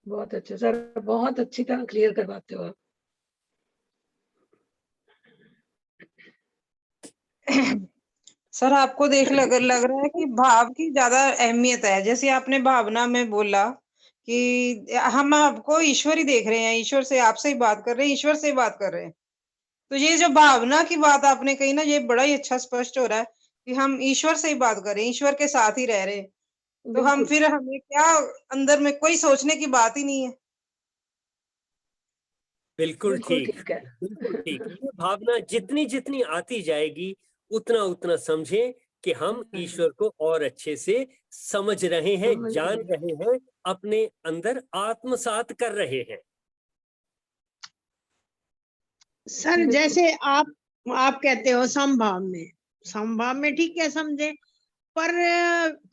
बहुत अच्छे सर, बहुत अच्छी तरह क्लियर करवाते हो आप। सर आपको लग रहा है कि भाव की ज्यादा अहमियत है, जैसे आपने भावना में बोला कि हम आपको ईश्वर ही देख रहे हैं, ईश्वर से आपसे ही बात कर रहे हैं, ईश्वर से ही बात कर रहे हैं। तो ये जो भावना की बात आपने कही ना, ये बड़ा ही अच्छा स्पष्ट हो रहा है कि हम ईश्वर से ही बात कर रहे हैं, ईश्वर के साथ ही रह रहे हैं। तो हम फिर हमें क्या, अंदर में कोई सोचने की बात ही नहीं है। बिल्कुल ठीक है। बिल्कुल ठीक। ये भावना जितनी जितनी आती जाएगी उतना उतना समझें कि हम ईश्वर को और अच्छे से समझ रहे हैं, जान रहे हैं, अपने अंदर आत्मसात कर रहे हैं। सर जैसे आप कहते हो समभाव में ठीक है समझे, पर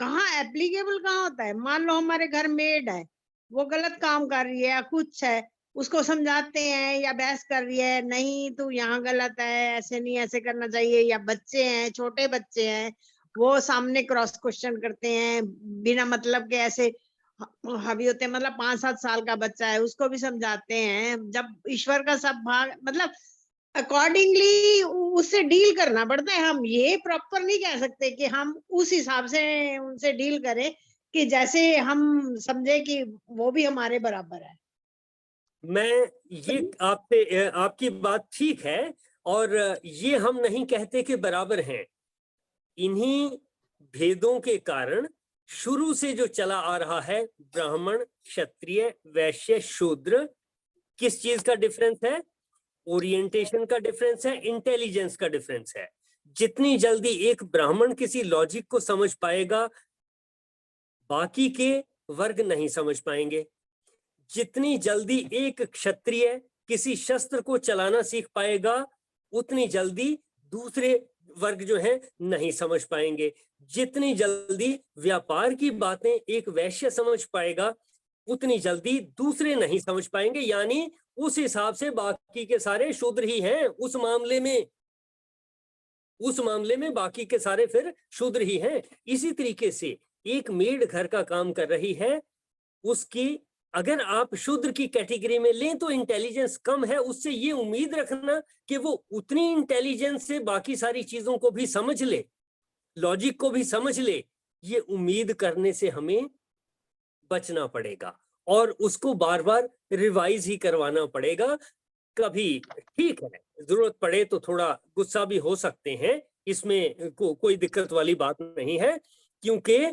कहाँ एप्लीकेबल कहाँ होता है। मान लो हमारे घर मेड है, वो गलत काम कर रही है या कुछ है, उसको समझाते हैं या बहस कर रही है, नहीं तू यहाँ गलत है, ऐसे नहीं ऐसे करना चाहिए। या बच्चे हैं, छोटे बच्चे हैं, वो सामने क्रॉस क्वेश्चन करते हैं बिना मतलब के, ऐसे हावी होते हैं। मतलब 5-7 साल का बच्चा है, उसको भी समझाते हैं। जब ईश्वर का सब भाग मतलब अकॉर्डिंगली उससे डील करना पड़ता है। हम ये प्रॉपर नहीं कह सकते कि हम उस हिसाब से उनसे डील करें कि जैसे हम समझे कि वो भी हमारे बराबर है। मैं ये आपसे आपकी बात ठीक है, और ये हम नहीं कहते कि बराबर हैं। इन्हीं भेदों के कारण शुरू से जो चला आ रहा है, ब्राह्मण, क्षत्रिय, वैश्य, शूद्र, किस चीज का डिफरेंस है? ओरिएंटेशन का डिफरेंस है, इंटेलिजेंस का डिफरेंस है। जितनी जल्दी एक ब्राह्मण किसी लॉजिक को समझ पाएगा, बाकी के वर्ग नहीं समझ पाएंगे। जितनी जल्दी एक क्षत्रिय किसी शस्त्र को चलाना सीख पाएगा, उतनी जल्दी दूसरे वर्ग जो है नहीं समझ पाएंगे। जितनी जल्दी व्यापार की बातें एक वैश्य समझ पाएगा, उतनी जल्दी दूसरे नहीं समझ पाएंगे। यानी उस हिसाब से बाकी के सारे शूद्र ही हैं। उस मामले में बाकी के सारे फिर शूद्र ही हैं। इसी तरीके से एक मेड घर का काम कर रही है, उसकी अगर आप शूद्र की कैटेगरी में लें तो इंटेलिजेंस कम है, उससे ये उम्मीद रखना कि वो उतनी इंटेलिजेंस से बाकी सारी चीजों को भी समझ ले, लॉजिक को भी समझ ले, ये उम्मीद करने से हमें बचना पड़ेगा और उसको बार बार रिवाइज ही करवाना पड़ेगा। कभी ठीक है, जरूरत पड़े तो थोड़ा गुस्सा भी हो सकते हैं, इसमें कोई दिक्कत वाली बात नहीं है। क्योंकि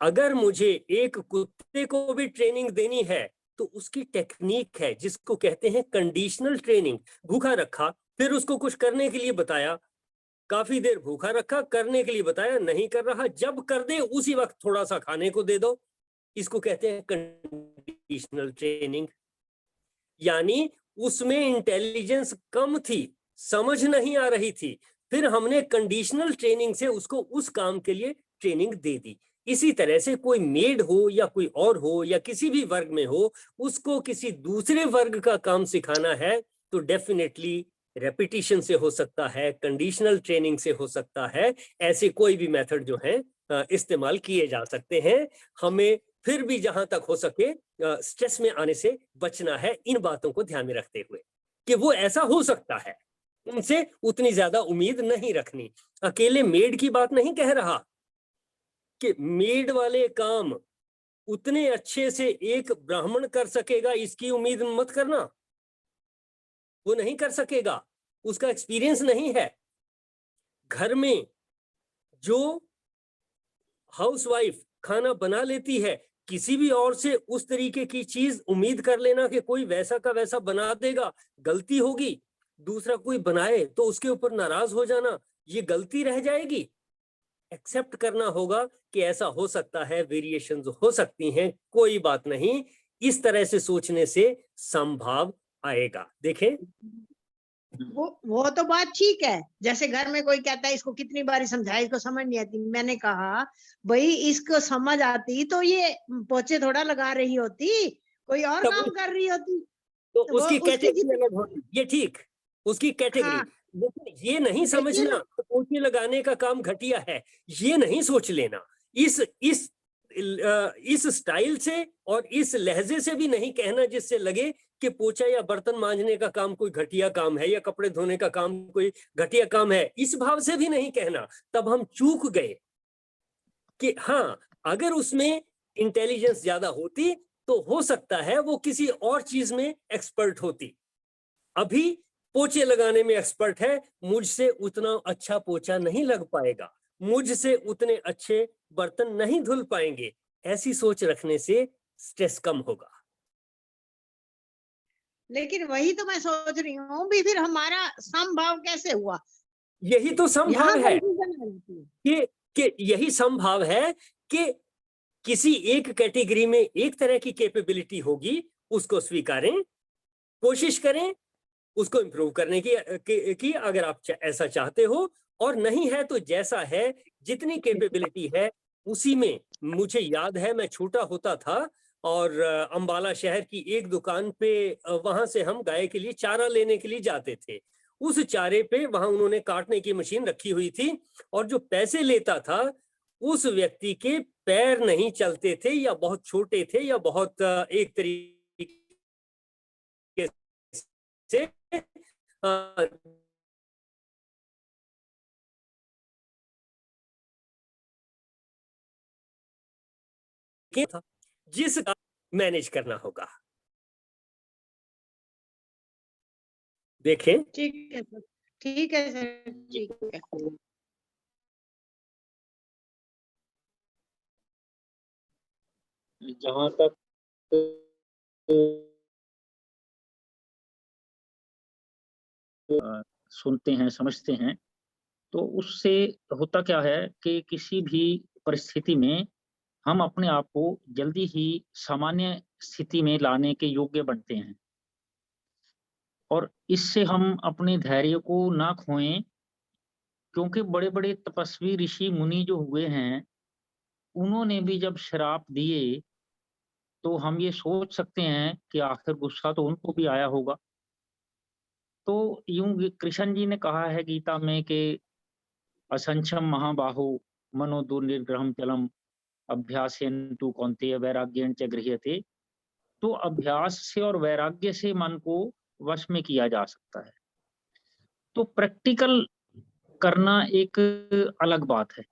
अगर मुझे एक कुत्ते को भी ट्रेनिंग देनी है तो उसकी टेक्निक है, जिसको कहते हैं कंडीशनल ट्रेनिंग। भूखा रखा, फिर उसको कुछ करने के लिए बताया, काफी देर भूखा रखा, करने के लिए बताया, नहीं कर रहा, जब कर दे उसी वक्त थोड़ा सा खाने को दे दो। इसको कहते हैं कंडीशनल ट्रेनिंग। यानी उसमें इंटेलिजेंस कम थी, समझ नहीं आ रही थी, फिर हमने कंडीशनल ट्रेनिंग से उसको उस काम के लिए ट्रेनिंग दे दी। इसी तरह से कोई मेड हो या कोई और हो या किसी भी वर्ग में हो, उसको किसी दूसरे वर्ग का काम सिखाना है तो डेफिनेटली रेपिटिशन से हो सकता है, कंडीशनल ट्रेनिंग से हो सकता है। ऐसे कोई भी मेथड जो है इस्तेमाल किए जा सकते हैं। हमें फिर भी जहां तक हो सके स्ट्रेस में आने से बचना है, इन बातों को ध्यान में रखते हुए कि वो ऐसा हो सकता है, उनसे उतनी ज्यादा उम्मीद नहीं रखनी। अकेले मेड की बात नहीं कह रहा कि मेड वाले काम उतने अच्छे से एक ब्राह्मण कर सकेगा इसकी उम्मीद मत करना, वो नहीं कर सकेगा, उसका एक्सपीरियंस नहीं है। घर में जो हाउसवाइफ खाना बना लेती है, किसी भी और से उस तरीके की चीज उम्मीद कर लेना कि कोई वैसा का वैसा बना देगा, गलती होगी। दूसरा कोई बनाए तो उसके ऊपर नाराज हो जाना, ये गलती रह जाएगी। एक्सेप्ट करना होगा कि ऐसा हो सकता है, वेरिएशंस हो सकती हैं, कोई बात नहीं। इस तरह से सोचने से संभाव आएगा। देखें, वो तो बात ठीक है। जैसे घर में कोई कहता है इसको कितनी बार समझाया, इसको समझ नहीं आती, मैंने कहा भाई इसको समझ आती तो ये पोछे थोड़ा लगा रही होती, कोई और काम कर रही होती तो उसकी कैटेगरी अलग होती, ये ठीक, उसकी कैटेगरी। हाँ, लेकिन ये नहीं समझना तो पोछे लगाने का काम घटिया है, ये नहीं सोच लेना। इस स्टाइल से और इस लहजे से भी नहीं कहना जिससे लगे कि पोछा या बर्तन मांजने का काम कोई घटिया काम है या कपड़े धोने का काम कोई घटिया काम है, इस भाव से भी नहीं कहना। तब हम चूक गए कि हाँ, अगर उसमें इंटेलिजेंस ज्यादा होती तो हो सकता है वो किसी और चीज में एक्सपर्ट होती। अभी पोछे लगाने में एक्सपर्ट है, मुझसे उतना अच्छा पोछा नहीं लग पाएगा, मुझसे उतने अच्छे बर्तन नहीं धुल पाएंगे। ऐसी सोच रखने से स्ट्रेस कम होगा। लेकिन वही तो मैं सोच रही हूँ भी, फिर हमारा समभाव कैसे हुआ? यही तो संभाव है कि कि यही संभाव है कि किसी एक कैटेगरी में एक तरह की कैपेबिलिटी होगी, उसको स्वीकारें, कोशिश करें उसको इंप्रूव करने की अगर आप ऐसा चाहते हो, और नहीं है तो जैसा है, जितनी कैपेबिलिटी है उसी में। मुझे याद है मैं छोटा होता था और अंबाला शहर की एक दुकान पे वहां से हम गाय के लिए चारा लेने के लिए जाते थे। उस चारे पे वहां उन्होंने काटने की मशीन रखी हुई थी और जो पैसे लेता था उस व्यक्ति के पैर नहीं चलते थे, या बहुत छोटे थे, या बहुत एक तरीके से जिसका मैनेज करना होगा। देखें, ठीक है सर, ठीक है सर, ठीक है। जहां तक सुनते हैं, समझते हैं, तो उससे होता क्या है कि किसी भी परिस्थिति में हम अपने आप को जल्दी ही सामान्य स्थिति में लाने के योग्य बनते हैं, और इससे हम अपने धैर्य को ना खोएं, क्योंकि बड़े बड़े तपस्वी ऋषि मुनि जो हुए हैं, उन्होंने भी जब श्राप दिए तो हम ये सोच सकते हैं कि आखिर गुस्सा तो उनको भी आया होगा। तो यूं कृष्ण जी ने कहा है गीता में कि असंख्यम महाबाहो मनो दुर्निग्रहम चलम अभ्यासेन तु कौन्तेय वैराग्येण च गृह्यते। तो अभ्यास से और वैराग्य से मन को वश में किया जा सकता है। तो प्रैक्टिकल करना एक अलग बात है,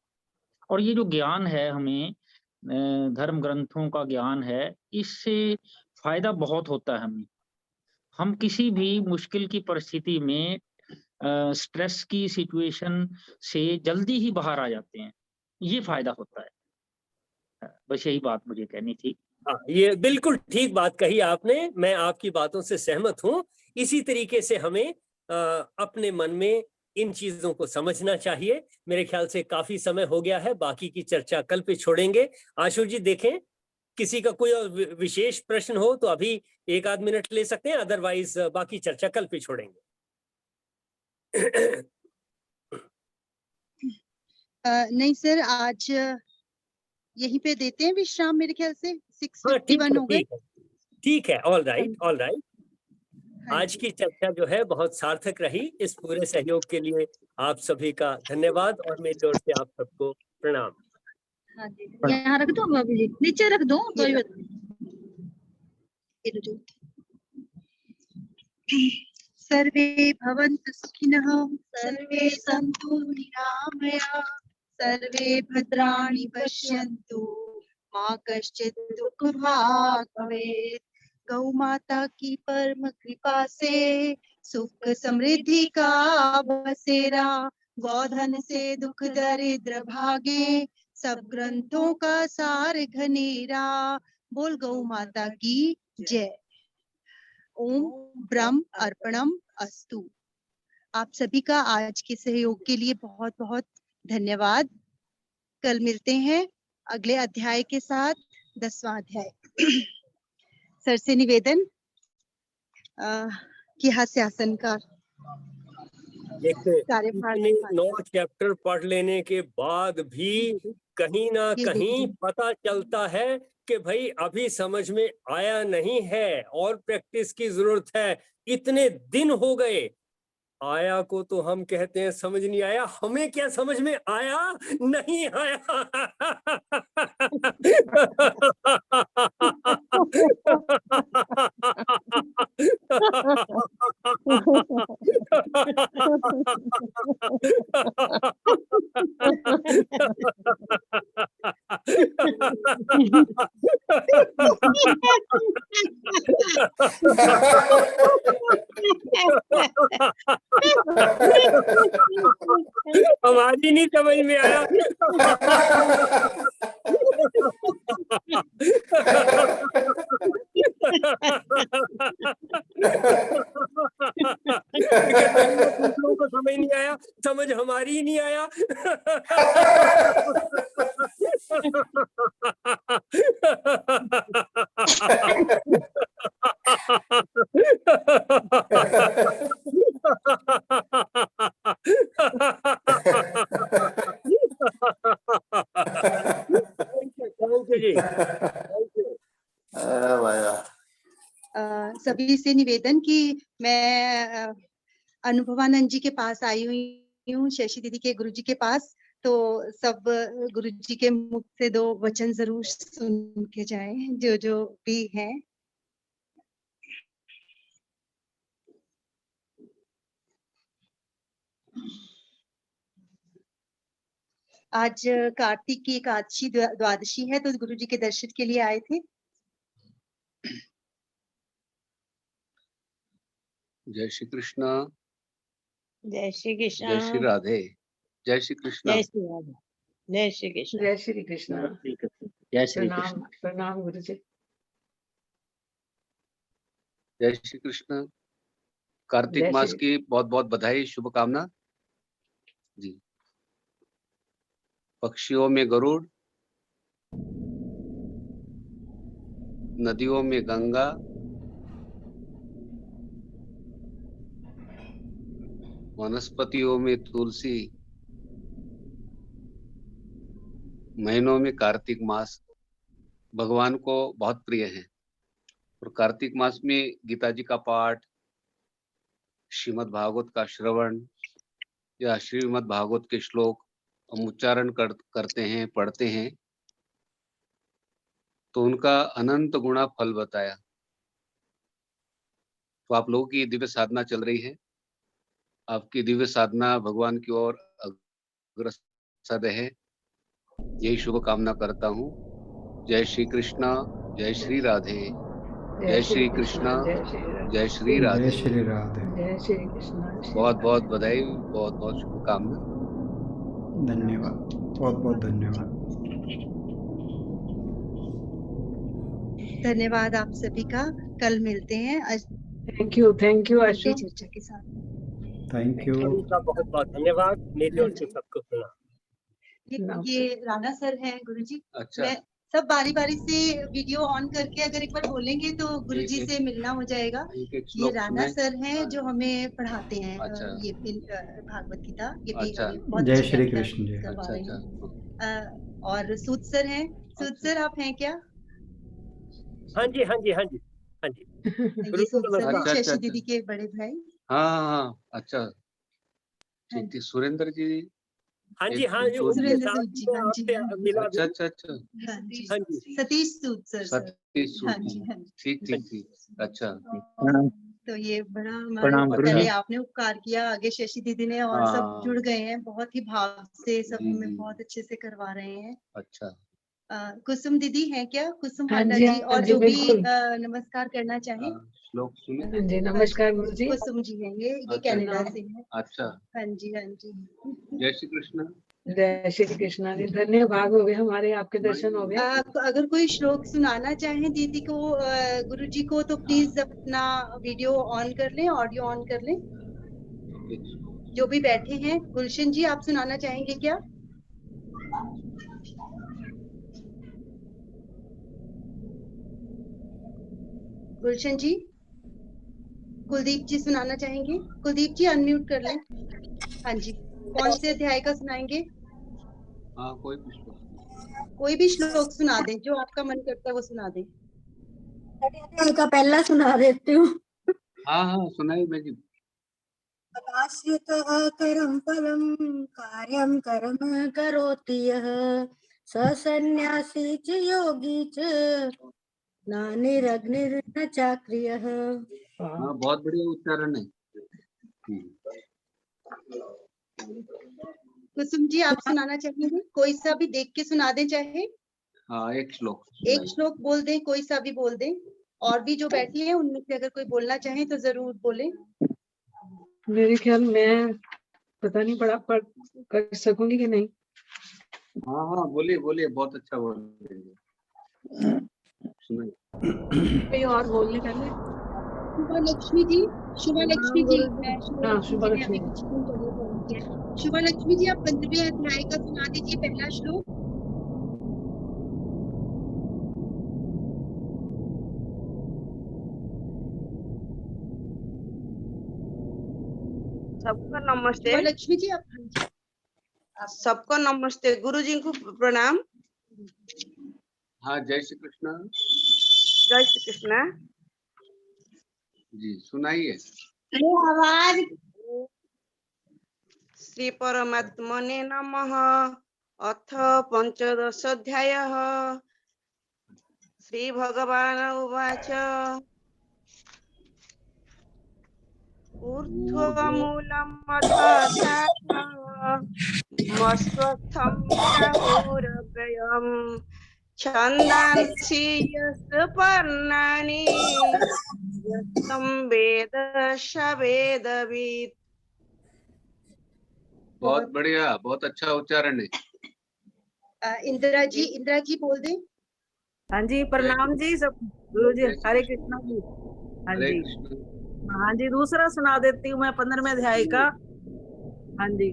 और ये जो ज्ञान है, हमें धर्म ग्रंथों का ज्ञान है, इससे फायदा बहुत होता है हमें। हम किसी भी मुश्किल की परिस्थिति में स्ट्रेस की सिचुएशन से जल्दी ही बाहर आ जाते हैं, ये फायदा होता है। बस यही बात मुझे कहनी थी। ये बिल्कुल ठीक बात कही आपने, मैं आपकी बातों से सहमत हूं। इसी तरीके से हमें अपने मन में इन चीजों को समझना चाहिए। मेरे ख्याल से काफी समय हो गया है, बाकी की चर्चा कल पे छोड़ेंगे। आशु जी, देखें किसी का कोई विशेष प्रश्न हो तो अभी 1 आध मिनट ले सकते हैं, अदरवाइज बाकी चर्चा कल पे छोड़ेंगे। नहीं सर, आज यहीं पे देते हैं विश्राम, मेरे ख्याल से हाँ, ठीक 6:51 हो गए। है, ठीक है, ऑल राइट, ऑल राइट। हाँ आज जी। की चर्चा जो है बहुत सार्थक रही। इस पूरे सहयोग के लिए आप सभी का धन्यवाद और मेरी ओर से आप सबको प्रणाम। हाँ जी, यहाँ रख दो भाभी जी, नीचे रख दो तो ही सर्वे भवन्तु सुखिनः, सर्वे सन्तु निरामया, सर्वे भद्राणि पश्यन्तु, मा कश्चित् दुःखभाग् भवेत्। गौ माता की परम कृपा से सुख समृद्धि का बसेरा, गोधन से दुख दरिद्र भागे, सब ग्रंथों का सार घनेरा। बोल गौ माता की जय। ओम ब्रह्म अर्पणम अस्तु। आप सभी का आज के सहयोग के लिए बहुत बहुत धन्यवाद। कल मिलते हैं अगले अध्याय के साथ, 10वां अध्याय। सर से निवेदन कि हास्यासन का कार्यभार इतने 9 चैप्टर पढ़ लेने के बाद भी कहीं ना कहीं पता चलता है कि भाई अभी समझ में आया नहीं है और प्रैक्टिस की जरूरत है। इतने दिन हो गए, आया को तो हम कहते हैं समझ नहीं आया, हमें क्या समझ में आया? नहीं आया। हमारी नहीं समझ में आया। दूसरों को समझ नहीं आया, समझ हमारी ही नहीं आया। सभी से निवेदन कि मैं अनुभवानंद जी के पास आई हुई हूँ, शशि दीदी के गुरुजी के पास, तो सब गुरुजी के मुख से 2 वचन जरूर सुन के जाएं, जो जो भी हैं। आज कार्तिक की एकादशी द्वादशी है, तो गुरुजी के दर्शन के लिए आए थे। जय श्री कृष्ण। जय श्री कृष्ण। जय श्री राधे। जय श्री कृष्ण। जय श्री राधे। जय श्री कृष्ण। जय श्री कृष्ण। जय श्री प्रणाम कृष्ण। प्रणाम गुरुजी। जय श्री कृष्ण। कार्तिक मास की बहुत बहुत बधाई, शुभकामना जी। पक्षियों में गरुड़, नदियों में गंगा, वनस्पतियों में तुलसी, महीनों में कार्तिक मास भगवान को बहुत प्रिय है। और कार्तिक मास में गीता जी का पाठ, श्रीमद् भागवत का श्रवण या श्रीमद् भागवत के श्लोक हम उच्चारण करते हैं, पढ़ते हैं, तो उनका अनंत गुणा फल बताया। तो आप लोगों की दिव्य साधना चल रही है, आपकी दिव्य साधना भगवान की ओर अग्रसर रहे, यही शुभकामना करता हूँ। जय श्री कृष्ण, जय श्री राधे। जय श्री कृष्ण, जय श्री राधे। जय श्री राधे। जय श्री कृष्ण। बहुत बहुत बधाई, बहुत बहुत शुभकामना। धन्यवाद, बहुत बहुत धन्यवाद। धन्यवाद आप सभी का। कल मिलते हैं थैंक यू आशु चर्चा के साथ। Thank you. बहुत बहुत धन्यवाद। मेरी ओर से सबको प्रणाम। ये राणा सर हैं गुरुजी। अच्छा। मैं सब बारी बारी से वीडियो ऑन करके अगर एक बार बोलेंगे तो गुरुजी से मिलना हो जाएगा। ये राणा सर हैं जो हमें पढ़ाते हैं ये भागवत गीता, ये भी हमें बहुत जय अच्छी श्री व्याख्या कृष्ण जी। करवा रहे हैं। और सूद सर हैं, सूद सर आप हैं क्या? हाँ जी हाँ जी हाँ जी हाँ जी। ये सूद सर हैं, शशि दीदी के बड़े भाई। हाँ अच्छा, ठीक है। सुरेंद्र जी। हाँ जी हाँ जी, उनके साथ में आपसे मिला। अच्छा हाँ जी, सतीश सूद सर। सतीश सूद, हाँ जी ठीक, अच्छा। तो ये बड़ा हमारे पहले आपने उपकार किया, आगे शशि दीदी ने, और सब जुड़ गए हैं बहुत ही भाव से, सब में बहुत अच्छे से करवा रहे हैं। अच्छा। कुसुम दीदी है क्या? कुसुम हाँ पांडा जी, जी, और हाँ जी, जो भी बिल्कुल। नमस्कार करना चाहे श्लोक सुने। हाँ जी, नमस्कार गुरु जी। कुसुम जी हैं, ये कनाडा से हैं। अच्छा, हाँ जी हाँ जी। जय श्री कृष्ण। जय श्री कृष्ण जी, धन्य भाग हो गए हमारे, आपके दर्शन हो गए। अगर कोई श्लोक सुनाना चाहे दीदी को, गुरु जी को, तो प्लीज अपना वीडियो ऑन कर लें, ऑडियो ऑन कर लें। जो भी बैठे हैं, गुलशन जी आप सुनाना चाहेंगे क्या? गुलशन जी, कुलदीप जी सुनाना चाहेंगे? कुलदीप जी अनम्यूट कर लें। हाँ जी, कौन से अध्याय का सुनाएंगे? हाँ, कोई भी श्लोक सुना दें, जो आपका मन करता है वो सुना दें। का पहला सुना देती हूँ। हाँ सुनाइए मैं जी। पदाश्रितः करं फलं कार्यं कर्म करोति यः स सन्न्यासी च योगी च न निरग्निर्न चाक्रियः। हाँ, बहुत बढ़िया उच्चारण है। कुसुम जी आप सुनाना चाहेंगे? कोई सा भी देख के सुना दें चाहे। हाँ, एक श्लोक बोल दें, कोई सा भी बोल दें। और भी जो बैठी है उनमें से अगर कोई बोलना चाहे तो जरूर बोले। मेरे ख्याल में पता नहीं पढ़ा कर सकूंगी कि नहीं। हाँ बोलिए, बहुत अच्छा बोल रहे हैं। कोई और बोलने का नहीं। शुभा लक्ष्मी जी, शुभा लक्ष्मी जी, शुभा लक्ष्मी, शुभा लक्ष्मी जी आप 15वें अध्याय का सुना दीजिए पहला श्लोक। सबको नमस्ते। लक्ष्मी जी आप सबको नमस्ते, गुरु जी को प्रणाम। हाँ, जय श्री कृष्ण। जय श्री कृष्ण जी, सुनाइए। आवाज। श्री परमात्मने नमः। अथ पंचदश अध्यायः। श्री भगवान उवाच ऊर्ध्वमूलमधोऽध्यात्ममस्वस्थं राहुरव्ययम् छन्दांसि यस्य पर्णानि यस्तं वेद स वेदवित्। बहुत बढ़िया, बहुत अच्छा उच्चारण है। इंदिरा जी बोल दें। हाँ जी, प्रणाम जी सब गुरु जी। हरे कृष्णा जी। हाँ जी, हाँ जी, दूसरा सुना देती हूँ मैं 15वें अध्याय का। हाँ जी।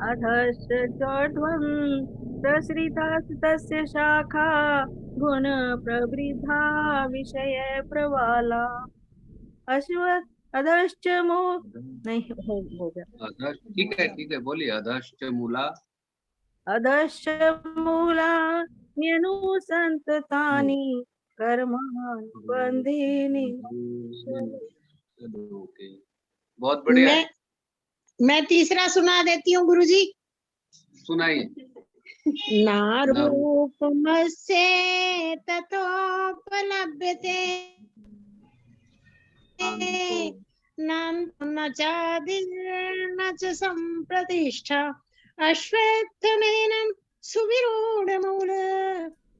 अधश्च चोर्ध्वं प्रसृतास्तस्य शाखा गुण प्रवृद्धा विषय प्रवाला अधश्च नहीं हो गया। ठीक है, बोलिए। अधश्च मूला। अधश्च मूला न्यनुसन्ततानि कर्माणि बन्धीनि। बहुत बढ़िया। मैं तीसरा सुना देती हूँ गुरुजी। सुनाइए। नारूपमस्य ततोपलभ्यते न चादिर्न च सम्प्रतिष्ठा अश्वत्थमेनं सुविरूढमूल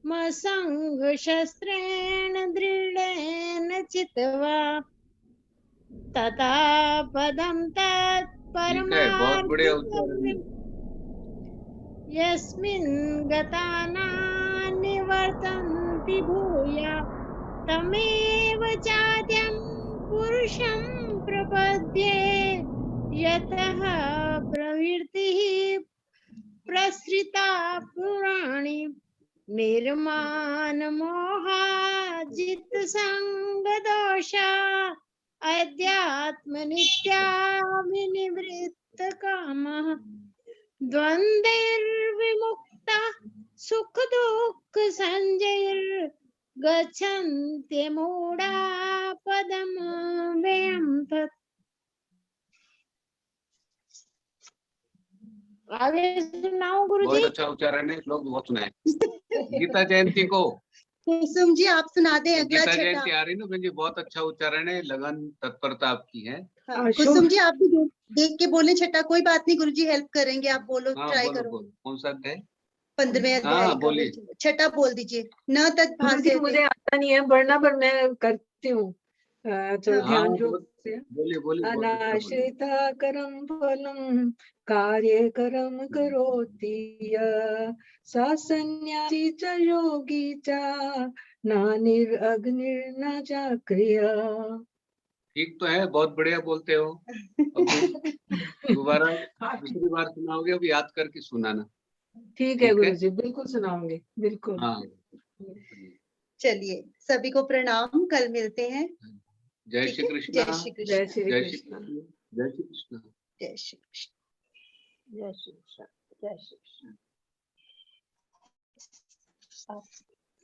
मसङ्गशस्त्रेण दृढेन चित्वा तथा पदं तत्परमार्थं यस्मिन् गता न निवर्तन्ति भूया तमेव चाद्यं पुरुषं प्रपद्ये यतः प्रवृत्तिः प्रसृता पुराणी निर्माण मोहा जित संग दोषा अध्यात्म नित्याभिनिवृत्त कामः द्वन्द्वैर्विमुक्ता सुख दुःख संजैर्गच्छन्त्यमूढा पदमव्ययम् तत्। आगे सुनाओ गुरुजी। बहुत अच्छा उच्चारण है, श्लोक बहुत सुना है। गीता जयंती को कुसुम जी आप सुना दे अगला गीता छठा। जयंती आ रही ना बहन जी, बहुत अच्छा उच्चारण है, लगन तत्परता आपकी है। हाँ, कुसुम जी आप भी देख के बोले छठा। कोई बात नहीं गुरुजी, हेल्प करेंगे, आप बोलो। हाँ, ट्राई बोलो, करो। बोलो। कौन सा अध्याय? 15वें अध्याय हाँ, का बोलिए। छठा बोल दीजिए। न तत् गुरुजी मुझे आता नहीं है पढ़ना, पर मैं करती हूँ थोड़ा हाँ, ध्यान जो से। बोलिए, बोलिए। अनाश्रिता करम फलम कार्य करम करोति यः सा सन्यासी च योगी च नानिरग्निर्न च क्रिया। ठीक तो है, बहुत बढ़िया बोलते हो। दोबारा दूसरी बार सुनाओगे, अब याद करके सुनाना। ठीक है गुरुजी, बिल्कुल सुनाऊंगी, बिल्कुल। हाँ। चलिए सभी को प्रणाम, कल मिलते हैं। जय श्री कृष्ण। जय श्री कृष्ण। जय श्री जय श्री कृष्ण। कृष्ण। जय श्री कृष्ण। जय श्री कृष्ण। जय श्री कृष्ण। जय श्री कृष्ण। आप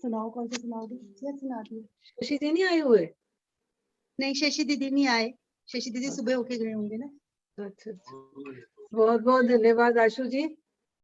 सुनाओ, कौन सा सुनाओगे? सुना दिए। शशि जी नहीं आए हुए? नहीं, शशि दीदी नहीं आए। शशि दीदी सुबह होके गए होंगे ना। अच्छा, बहुत बहुत धन्यवाद आशु जी।